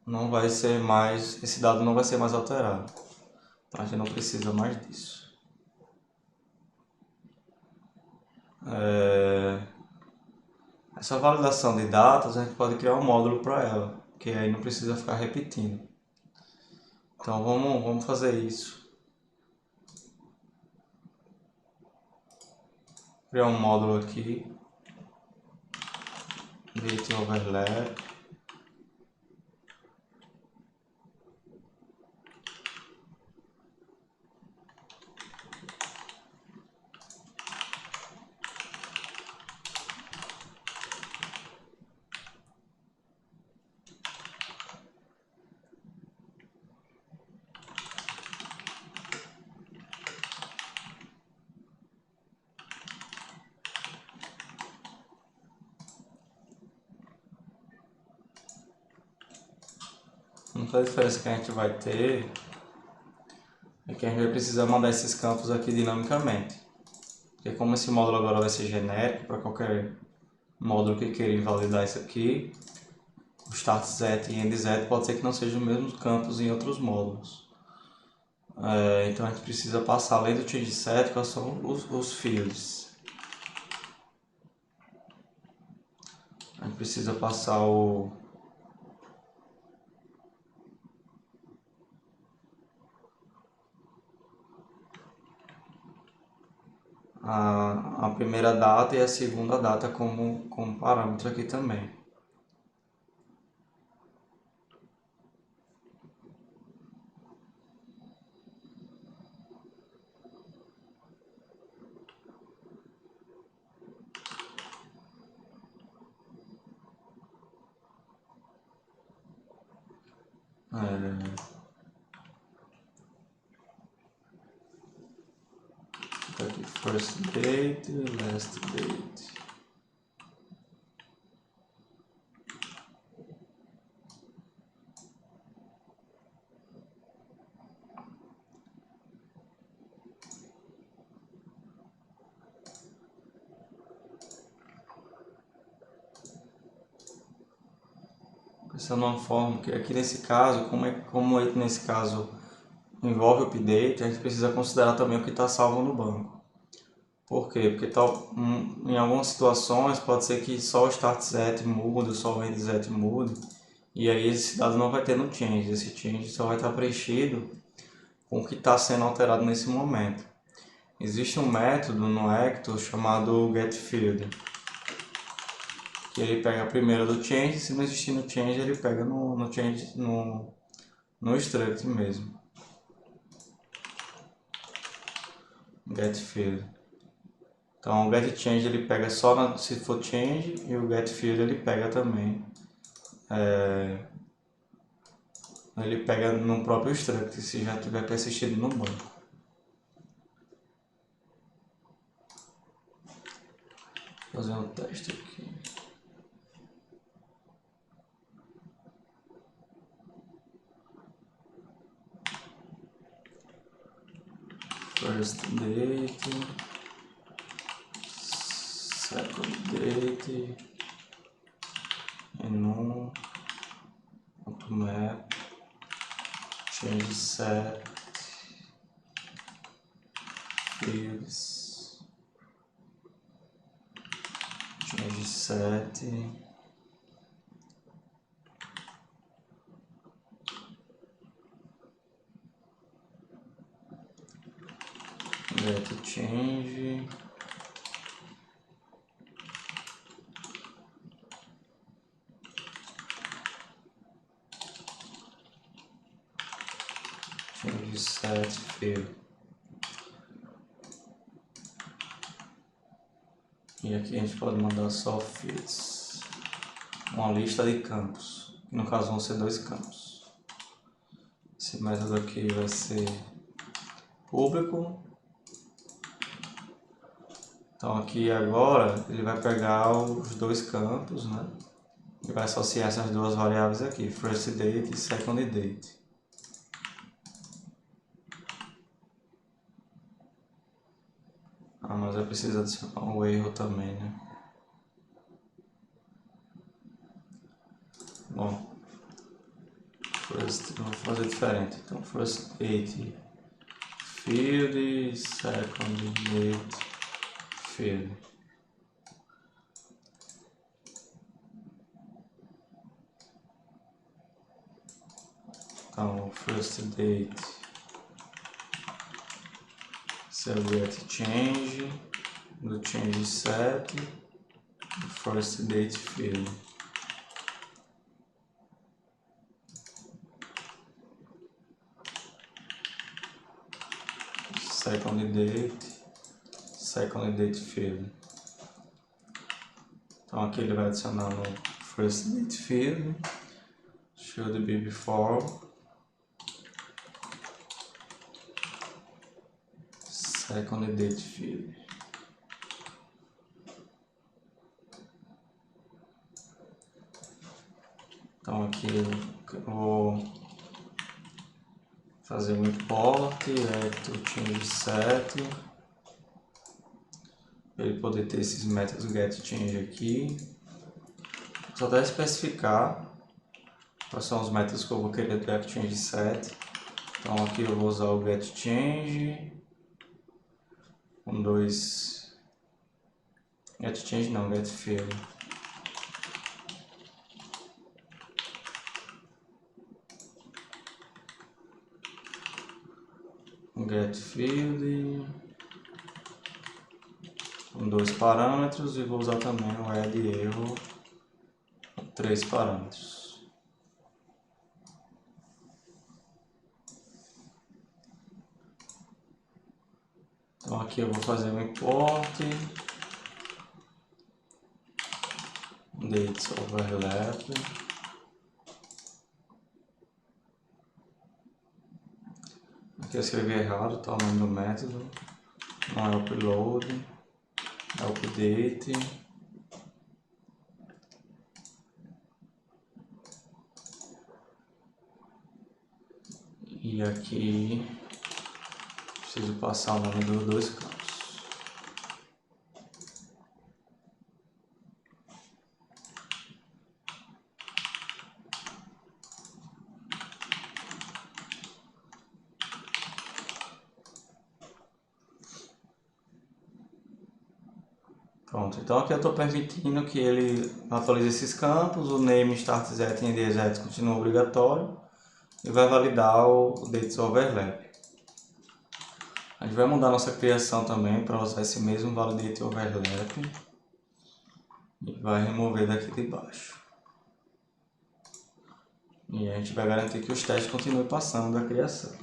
não vai ser mais, esse dado não vai ser mais alterado. Então a gente não precisa mais disso. Essa validação de datas a gente pode criar um módulo para ela, que aí não precisa ficar repetindo. Então vamos fazer isso. Criar um módulo aqui, gate overlap. A única diferença que a gente vai ter é que a gente vai precisar mandar esses campos aqui dinamicamente. Porque como esse módulo agora vai ser genérico para qualquer módulo que queira invalidar isso aqui, o startset e endset pode ser que não sejam os mesmos campos em outros módulos. Então a gente precisa passar, além do changeset, quais são os fields. A gente precisa passar a primeira data e a segunda data como parâmetro aqui também. Aqui, first date, last date. Pensando numa forma que aqui nesse caso, como nesse caso envolve o update, a gente precisa considerar também o que está salvo no banco. Por quê? Porque em algumas situações pode ser que só o start set mude, só o end set mude, e aí esse dado não vai ter no change, esse change só vai estar preenchido com o que está sendo alterado nesse momento. Existe um método no Ecto chamado getField, que ele pega a primeira do change, se não existir no change ele pega no change, no struct mesmo. getField. Então o getChange ele pega só se for change e o getField ele pega também. Ele pega no próprio struct se já tiver persistido no banco. Vou fazer um teste aqui. First date, second date, enum, map, change set, fields, change set, get change, set field. E aqui a gente pode mandar só fields, uma lista de campos, que no caso vão ser 2 campos. Esse método aqui vai ser público. Então aqui agora ele vai pegar os 2 campos, né? E vai associar essas 2 variáveis aqui, first date e second date. Mas eu preciso adicionar um erro também, né? Bom, vou fazer diferente. Então, first date field, second date field. Então, first date, seu get change, do change set, first date field. Second date field. Então aqui ele vai adicionar no first date field, should be before second date field. Então aqui eu vou fazer um import, to change set, para ele poder ter esses métodos getChange aqui. Só até especificar quais são os métodos que eu vou querer do getChange set. Então aqui eu vou usar o getChange com 2 getChange não, getField. getField com 2 parâmetros e vou usar também o add erro com 3 parâmetros. Então aqui eu vou fazer um import dates overlap. Aqui eu escrevi errado, tá, o nome do método. Não é upload, é update. E aqui preciso passar o nome dos 2 campos. Pronto, então aqui eu estou permitindo que ele atualize esses campos, o name, start set e end set continua obrigatório e vai validar o dates overlap. A gente vai mudar nossa criação também para usar esse mesmo validate overlap e vai remover daqui de baixo. E a gente vai garantir que os testes continuem passando da criação.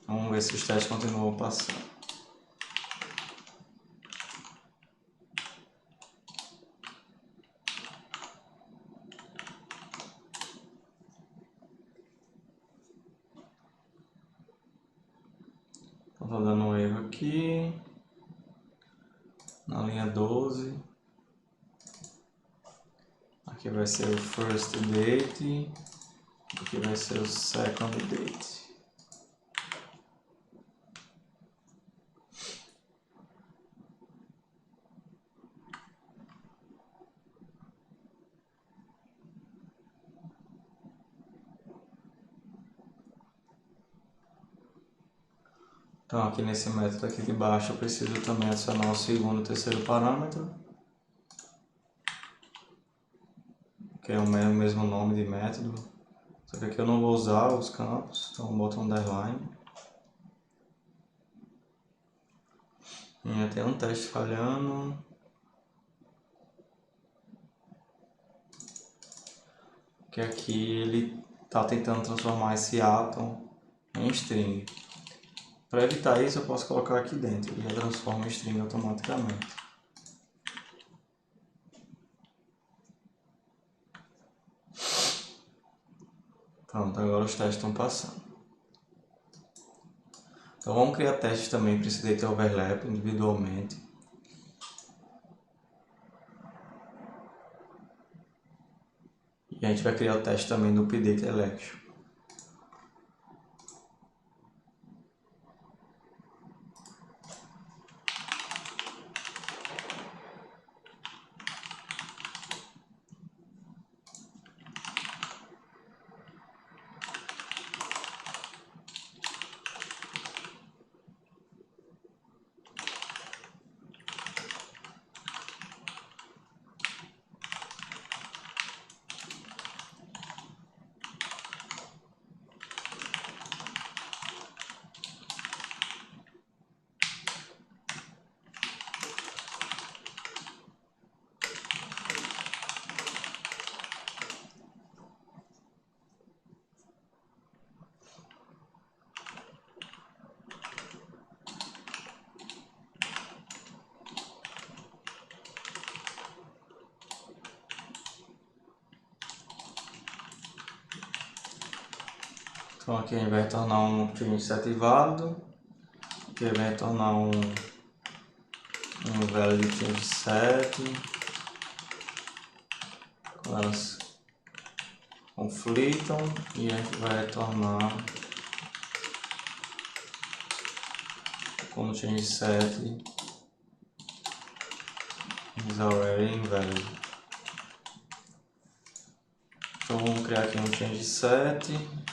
Vamos ver se os testes continuam passando. Então, estou dando um erro aqui. Na linha 12. Aqui vai ser o first date. Aqui vai ser o second date. Então aqui nesse método aqui de baixo eu preciso também adicionar o segundo e terceiro parâmetro, que é o mesmo nome de método, Só que aqui eu não vou usar os campos, então boto um underline. E tem um teste falhando. Que aqui ele está tentando transformar esse atom em string. Para evitar isso eu posso colocar aqui dentro, ele já transforma em string automaticamente. Pronto, agora os testes estão passando. Então vamos criar testes também para esse data overlap individualmente. E a gente vai criar o teste também do update election. Então aqui a gente vai retornar um change set válido, aqui vai retornar um value change set, quando elas conflitam, e a gente vai retornar quando o change set is already invalid. Então vamos criar aqui um change set.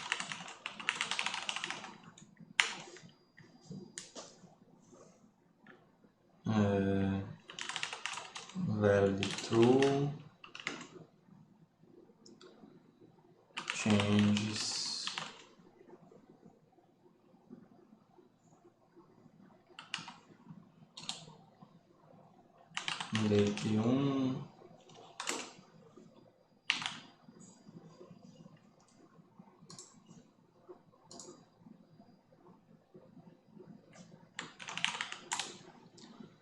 Valid true, changes date 1,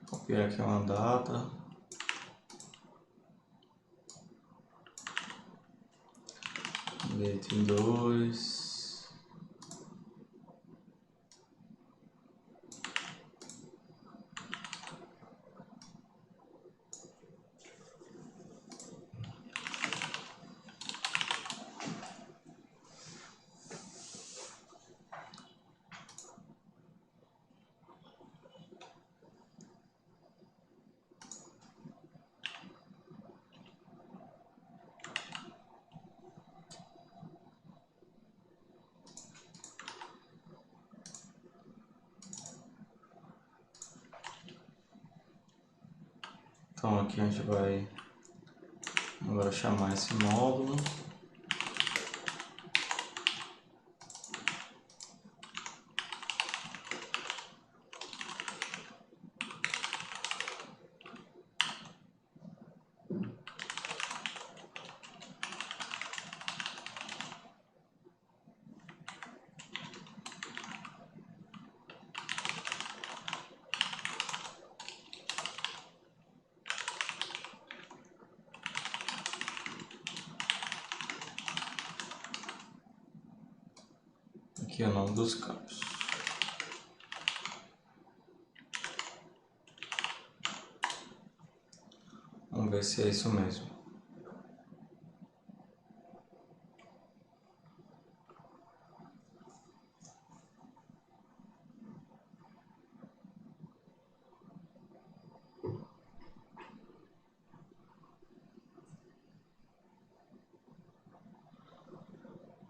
copiar aqui uma data, date 2, então aqui a gente vai agora chamar esse módulo. Aqui é o nome dos campos. Vamos ver se é isso mesmo.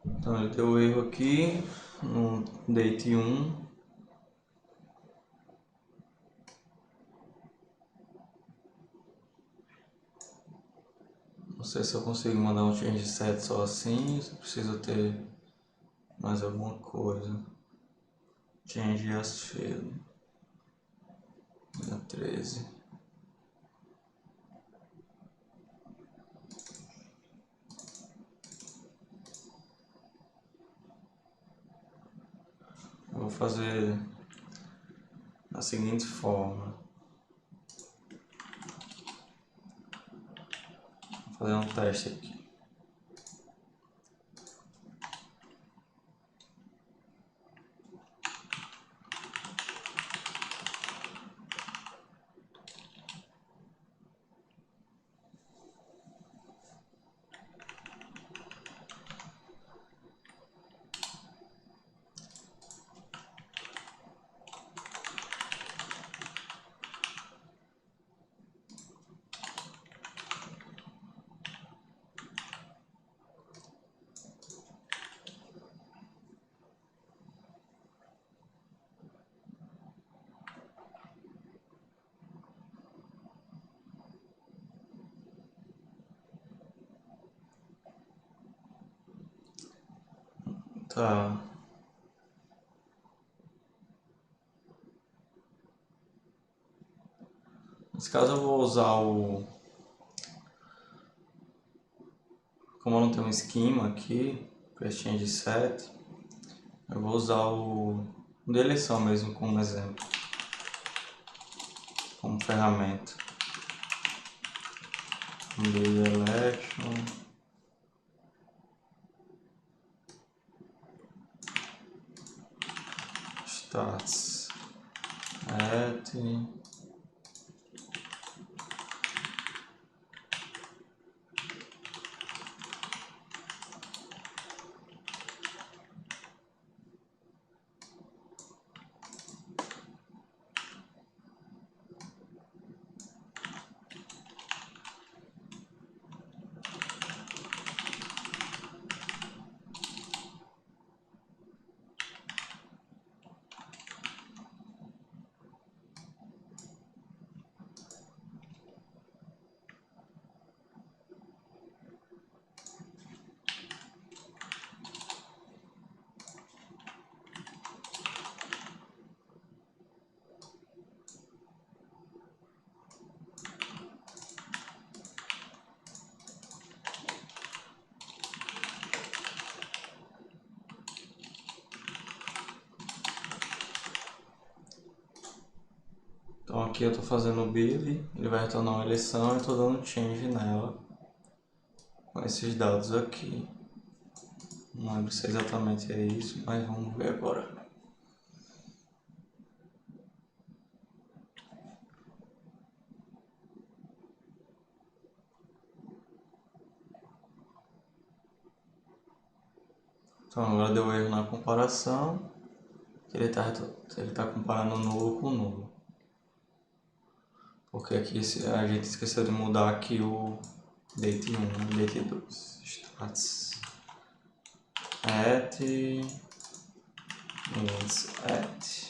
Então ele deu erro aqui no date 1. Não sei se eu consigo mandar um change set só assim, se eu preciso ter mais alguma coisa. Change as field. Dia 13. Eu vou fazer da seguinte forma. Vou fazer um teste aqui. Tá. Nesse caso eu vou usar o... Como eu não tenho um esquema aqui, para change set, eu vou usar o de eleição mesmo como exemplo, como ferramenta. Build election. Stats. At. Então aqui eu estou fazendo o build, ele vai retornar uma eleição e estou dando change nela com esses dados aqui. Não lembro se exatamente é isso, mas vamos ver agora. Então agora deu erro na comparação, ele tá comparando nulo com nulo. Porque aqui a gente esqueceu de mudar aqui o date 1 e date 2. Stats. At. Means at.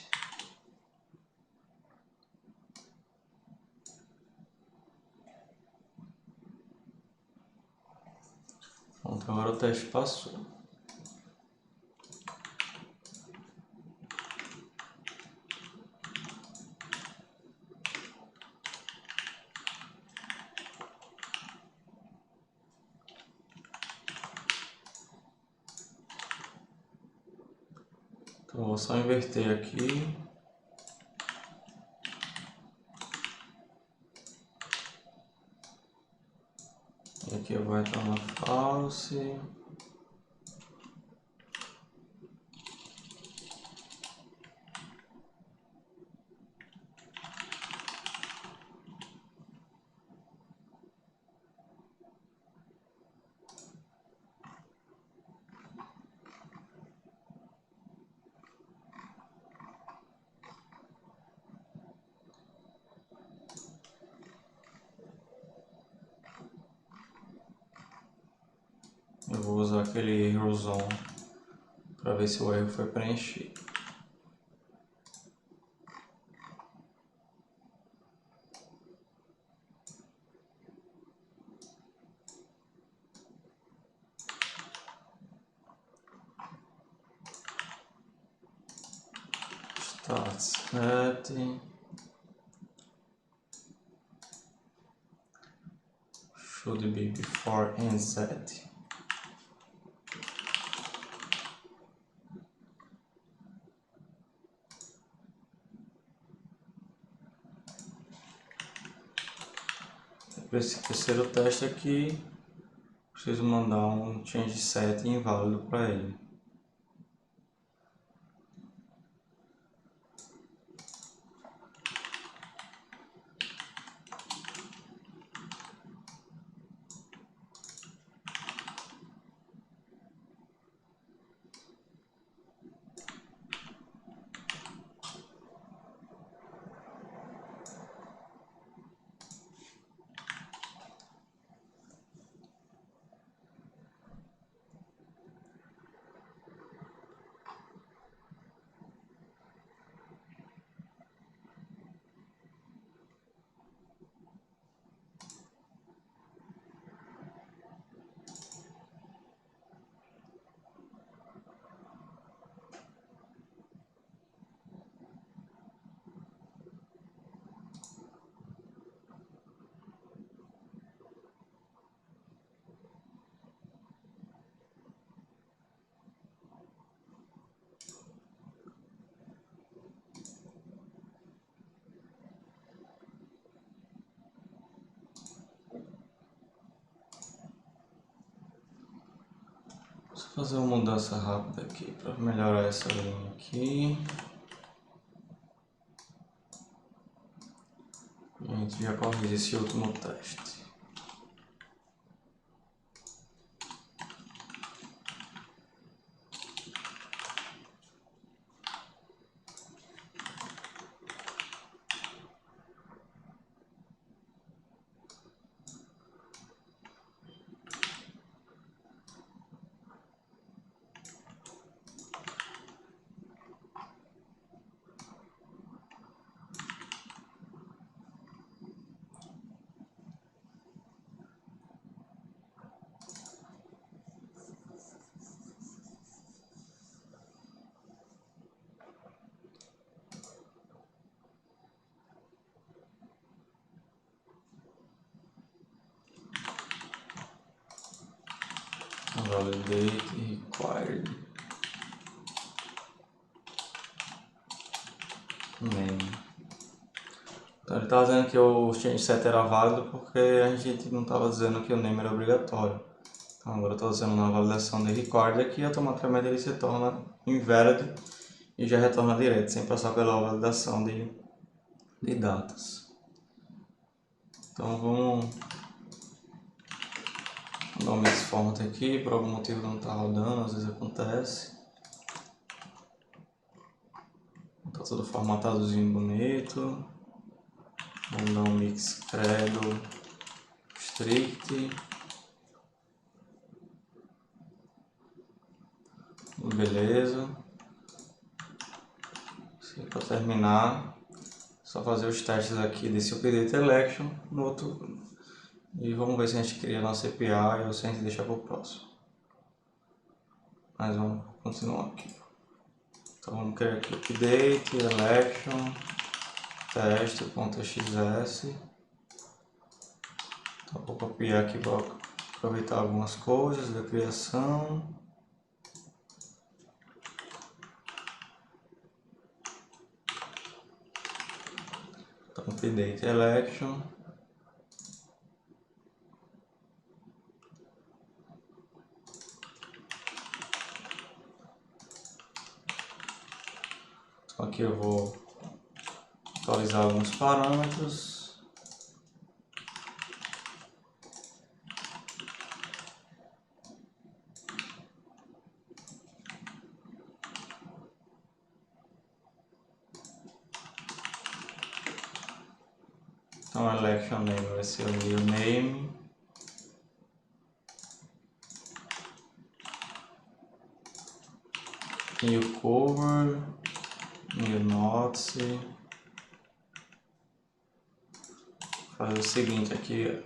Pronto, agora o teste passou. Então vou só inverter aqui. E aqui eu vou retornar false. Eu vou usar aquele erro zone para ver se o erro foi preenchido. start set should be before end set. Para esse terceiro teste aqui, preciso mandar um change set inválido para ele. Vou fazer uma mudança rápida aqui para melhorar essa linha aqui. E a gente já corrige esse último teste. Validate required name. Então ele está dizendo que o change set era válido porque a gente não estava dizendo que o name era obrigatório. Então agora eu estou usando uma validação de required aqui e automaticamente ele se torna invalid e já retorna direto, sem passar pela validação de datas. Então vamos dar um mix format aqui, por algum motivo não está rodando, às vezes acontece. Está tudo formatadozinho bonito. Vamos dar um mix credo strict. Beleza. Para terminar, só fazer os testes aqui desse update election no outro. E vamos ver se a gente cria nossa API ou se a gente deixa para o próximo. Mas vamos continuar aqui. Então vamos criar aqui update election teste.xs. Então vou copiar aqui para aproveitar algumas coisas da criação. Então update election. Aqui eu vou atualizar alguns parâmetros. Então election name vai ser o new name. New cover, new notice. Fazer o seguinte aqui,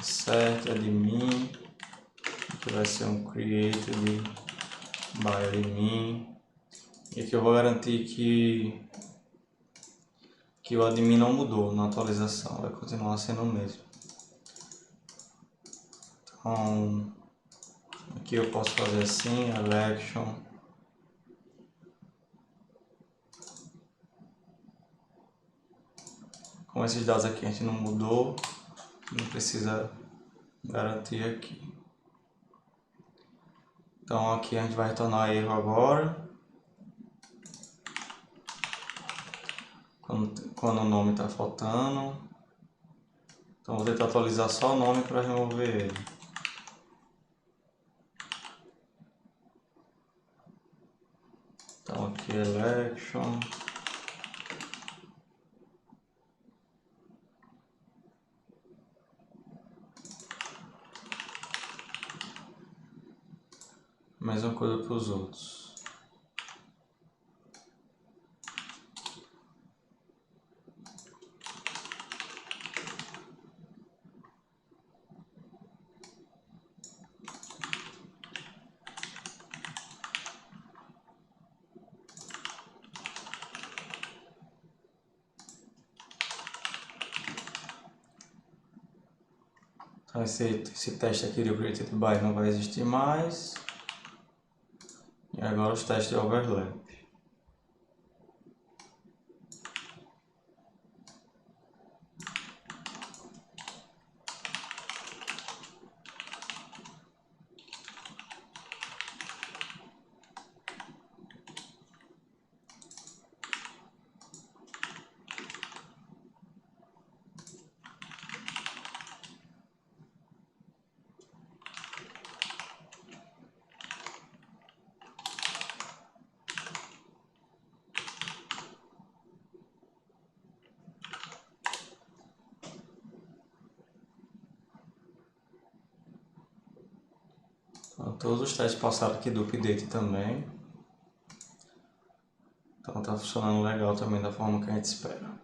set admin, que vai ser um created by admin, E aqui eu vou garantir que o admin não mudou na atualização, vai continuar sendo o mesmo. Então, aqui eu posso fazer assim, election. Como esses dados aqui a gente não mudou, não precisa garantir aqui. Então aqui a gente vai retornar erro agora. Quando o nome está faltando. Então vou tentar atualizar só o nome para remover ele. Então aqui election. Mesma coisa para os outros. Então esse teste aqui de created by não vai existir mais. E agora os testes de overlap. Então, todos os testes passaram aqui do update também. Então está funcionando legal também da forma que a gente espera.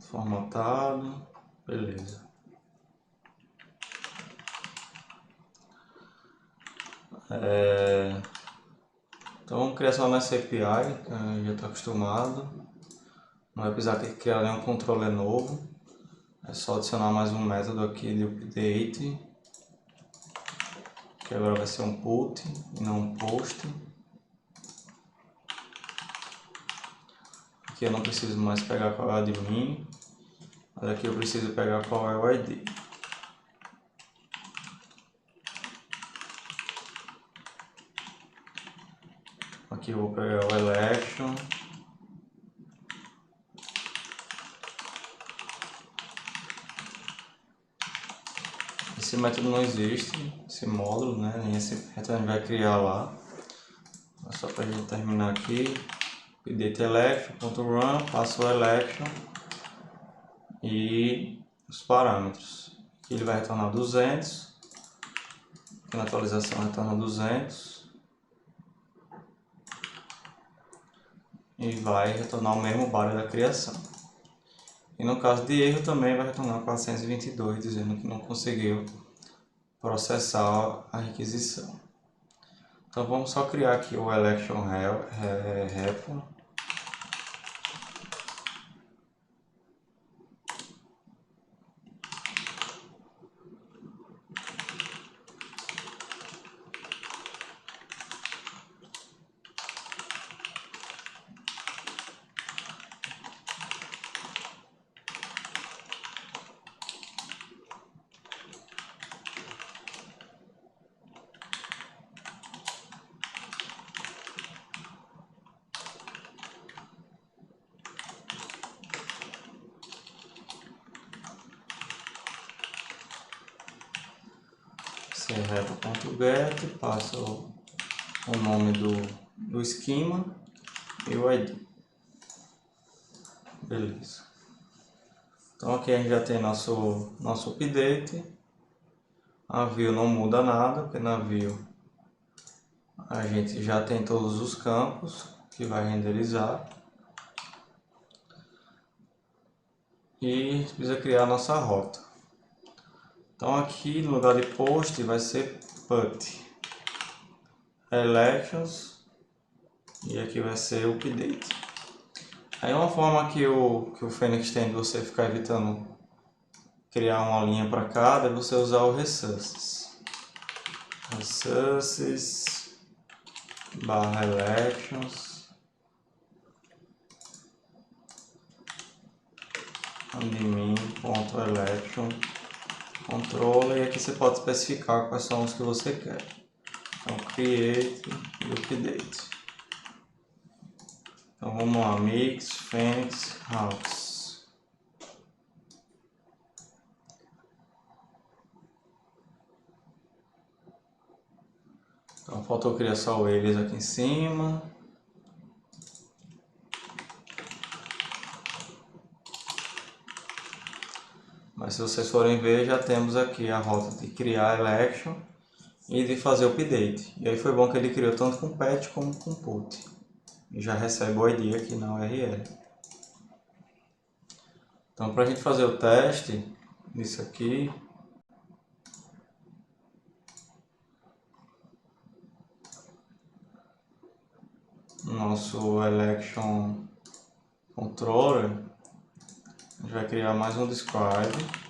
Formatado, beleza. Então vamos criar só nessa API, que a gente já está acostumado. Não vai precisar ter que criar nenhum controller novo. É só adicionar mais um método aqui de update, que agora vai ser um put e não um post. Aqui eu não preciso mais pegar qual é o admin, mas aqui eu preciso pegar qual é o ID. Aqui eu vou pegar o election. Esse método não existe, esse módulo, né? Nem esse método a gente vai criar lá. Só para a gente terminar aqui, update election.run, passo o election e os parâmetros. Aqui ele vai retornar 200, aqui na atualização retorna 200 e vai retornar o mesmo body da criação. E no caso de erro também vai retornar 422, dizendo que não conseguiu processar a requisição. Então vamos só criar aqui o election repo. Repo.get, passa o nome do esquema e o ID. Beleza. Então aqui a gente já tem nosso update. A view não muda nada, porque na view a gente já tem todos os campos que vai renderizar. E a gente precisa criar a nossa rota. Então aqui no lugar de post vai ser put. elections e aqui vai ser update. Aí uma forma que o Phoenix tem de você ficar evitando criar uma linha para cada é você usar o resources. Resources barra elections admin.election controller, e aqui você pode especificar quais são os que você quer. Então create e update. Então vamos lá, mix, Phoenix, house. Então faltou criar só eles aqui em cima. Mas se vocês forem ver, já temos aqui a rota de criar election e de fazer update. E aí foi bom que ele criou tanto com patch como com put. E já recebe o ID aqui na URL. Então para a gente fazer o teste disso aqui, nosso election controller, a gente vai criar mais um describe.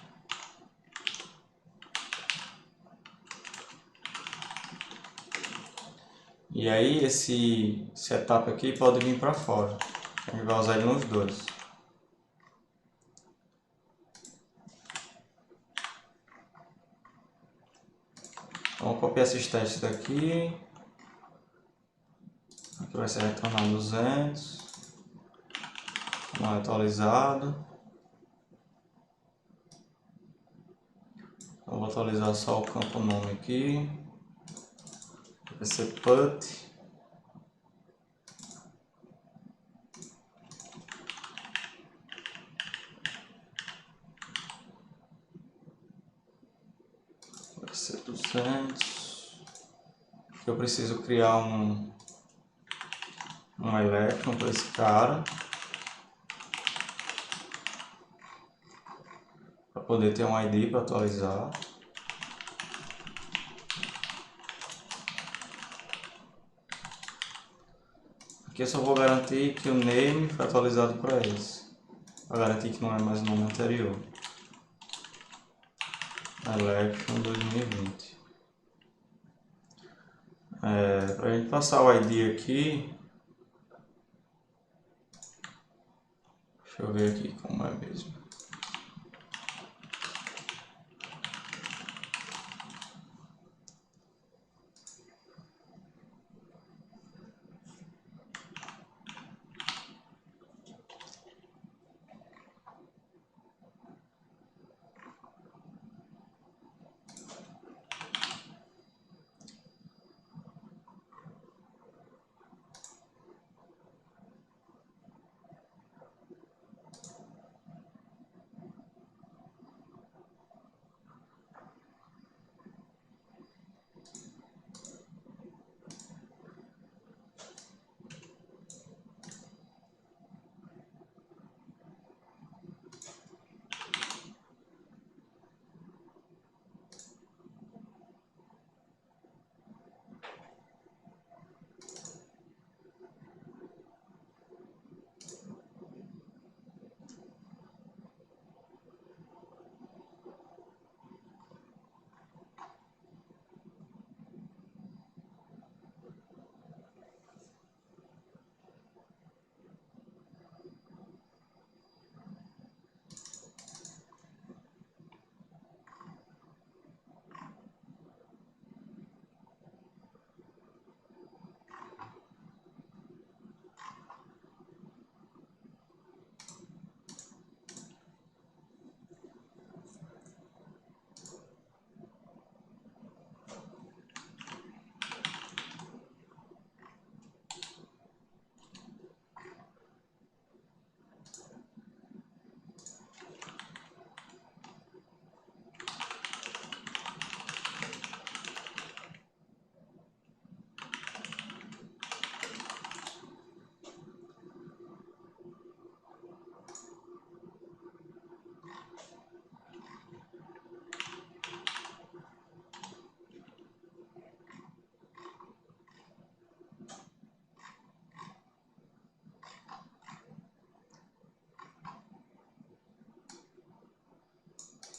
E aí esse setup aqui pode vir para fora. A gente vai usar ele nos dois. Vamos copiar esses testes daqui. Aqui vai ser retornar 200. Não é atualizado. Eu vou atualizar só o campo nome aqui. Vai ser put. Vai ser 200. Eu preciso criar um election para esse cara. Para poder ter um ID para atualizar. Aqui eu só vou garantir que o name foi atualizado para esse. Para garantir que não é mais o nome anterior. Election 2020. Para a gente passar o ID aqui, deixa eu ver aqui como é mesmo.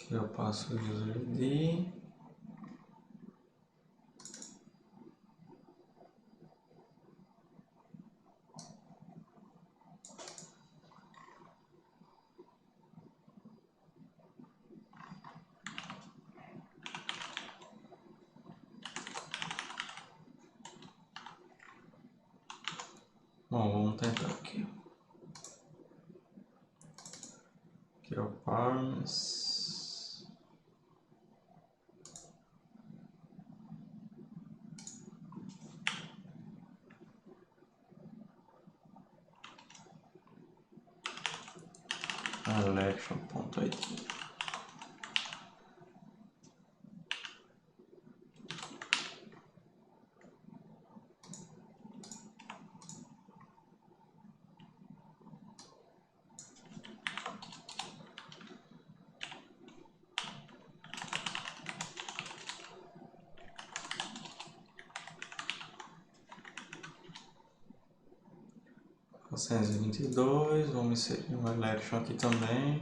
Aqui eu passo o user ID. Bom, vamos tentar aqui. Aqui é o Parmes. Election.id. .422, vamos inserir um election aqui também.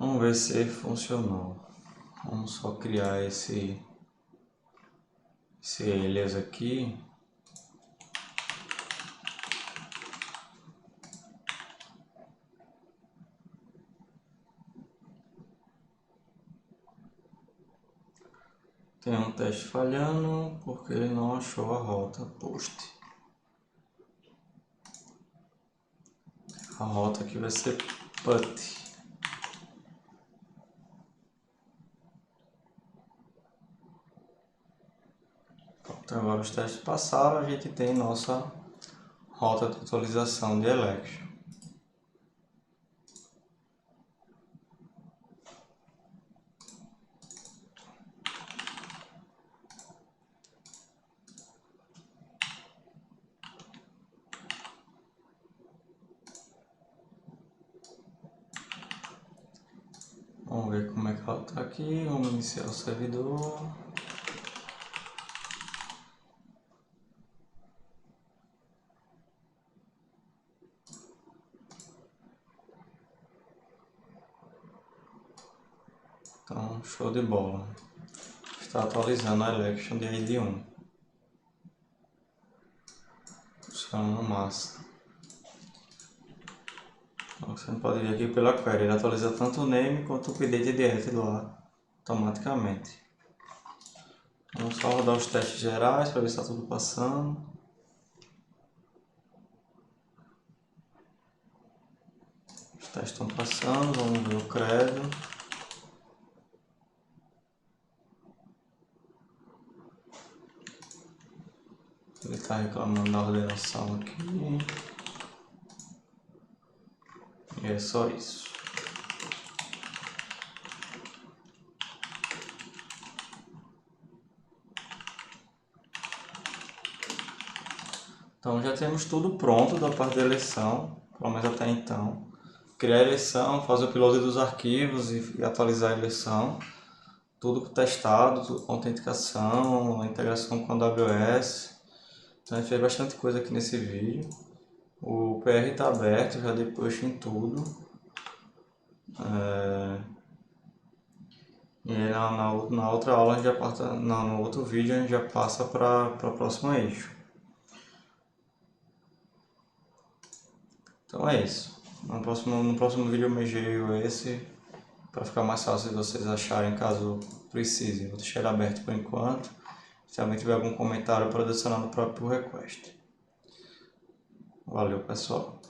Vamos ver se funcionou. Vamos só criar esse alias aqui. Tem um teste falhando porque ele não achou a rota post. A rota aqui vai ser put. Então agora os testes passaram, a gente tem nossa rota de atualização de election. Vamos ver como é que ela está aqui. Vamos iniciar o servidor. Então, show de bola. Está atualizando a election de ID 1. Funcionando massa. Então, você pode ver aqui pela query, ele atualiza tanto o name quanto o update de lá automaticamente. Vamos só rodar os testes gerais para ver se está tudo passando. Os testes estão passando, vamos ver o credo. Ele está reclamando da ordenação aqui. E é só isso. Então já temos tudo pronto da parte da eleição, pelo menos até então. Criar a eleição, fazer o upload dos arquivos e atualizar a eleição. Tudo testado, tudo com autenticação, integração com a AWS. Então a gente fez bastante coisa aqui nesse vídeo. O PR está aberto, já dei push em tudo. E aí na outra aula, a gente já passa, no outro vídeo, a gente já passa para a próxima eixo. Então é isso. No próximo vídeo eu mejeio esse para ficar mais fácil de vocês acharem caso precise. Vou deixar ele aberto por enquanto. Se alguém tiver algum comentário, pode adicionar no próprio request. Valeu, pessoal.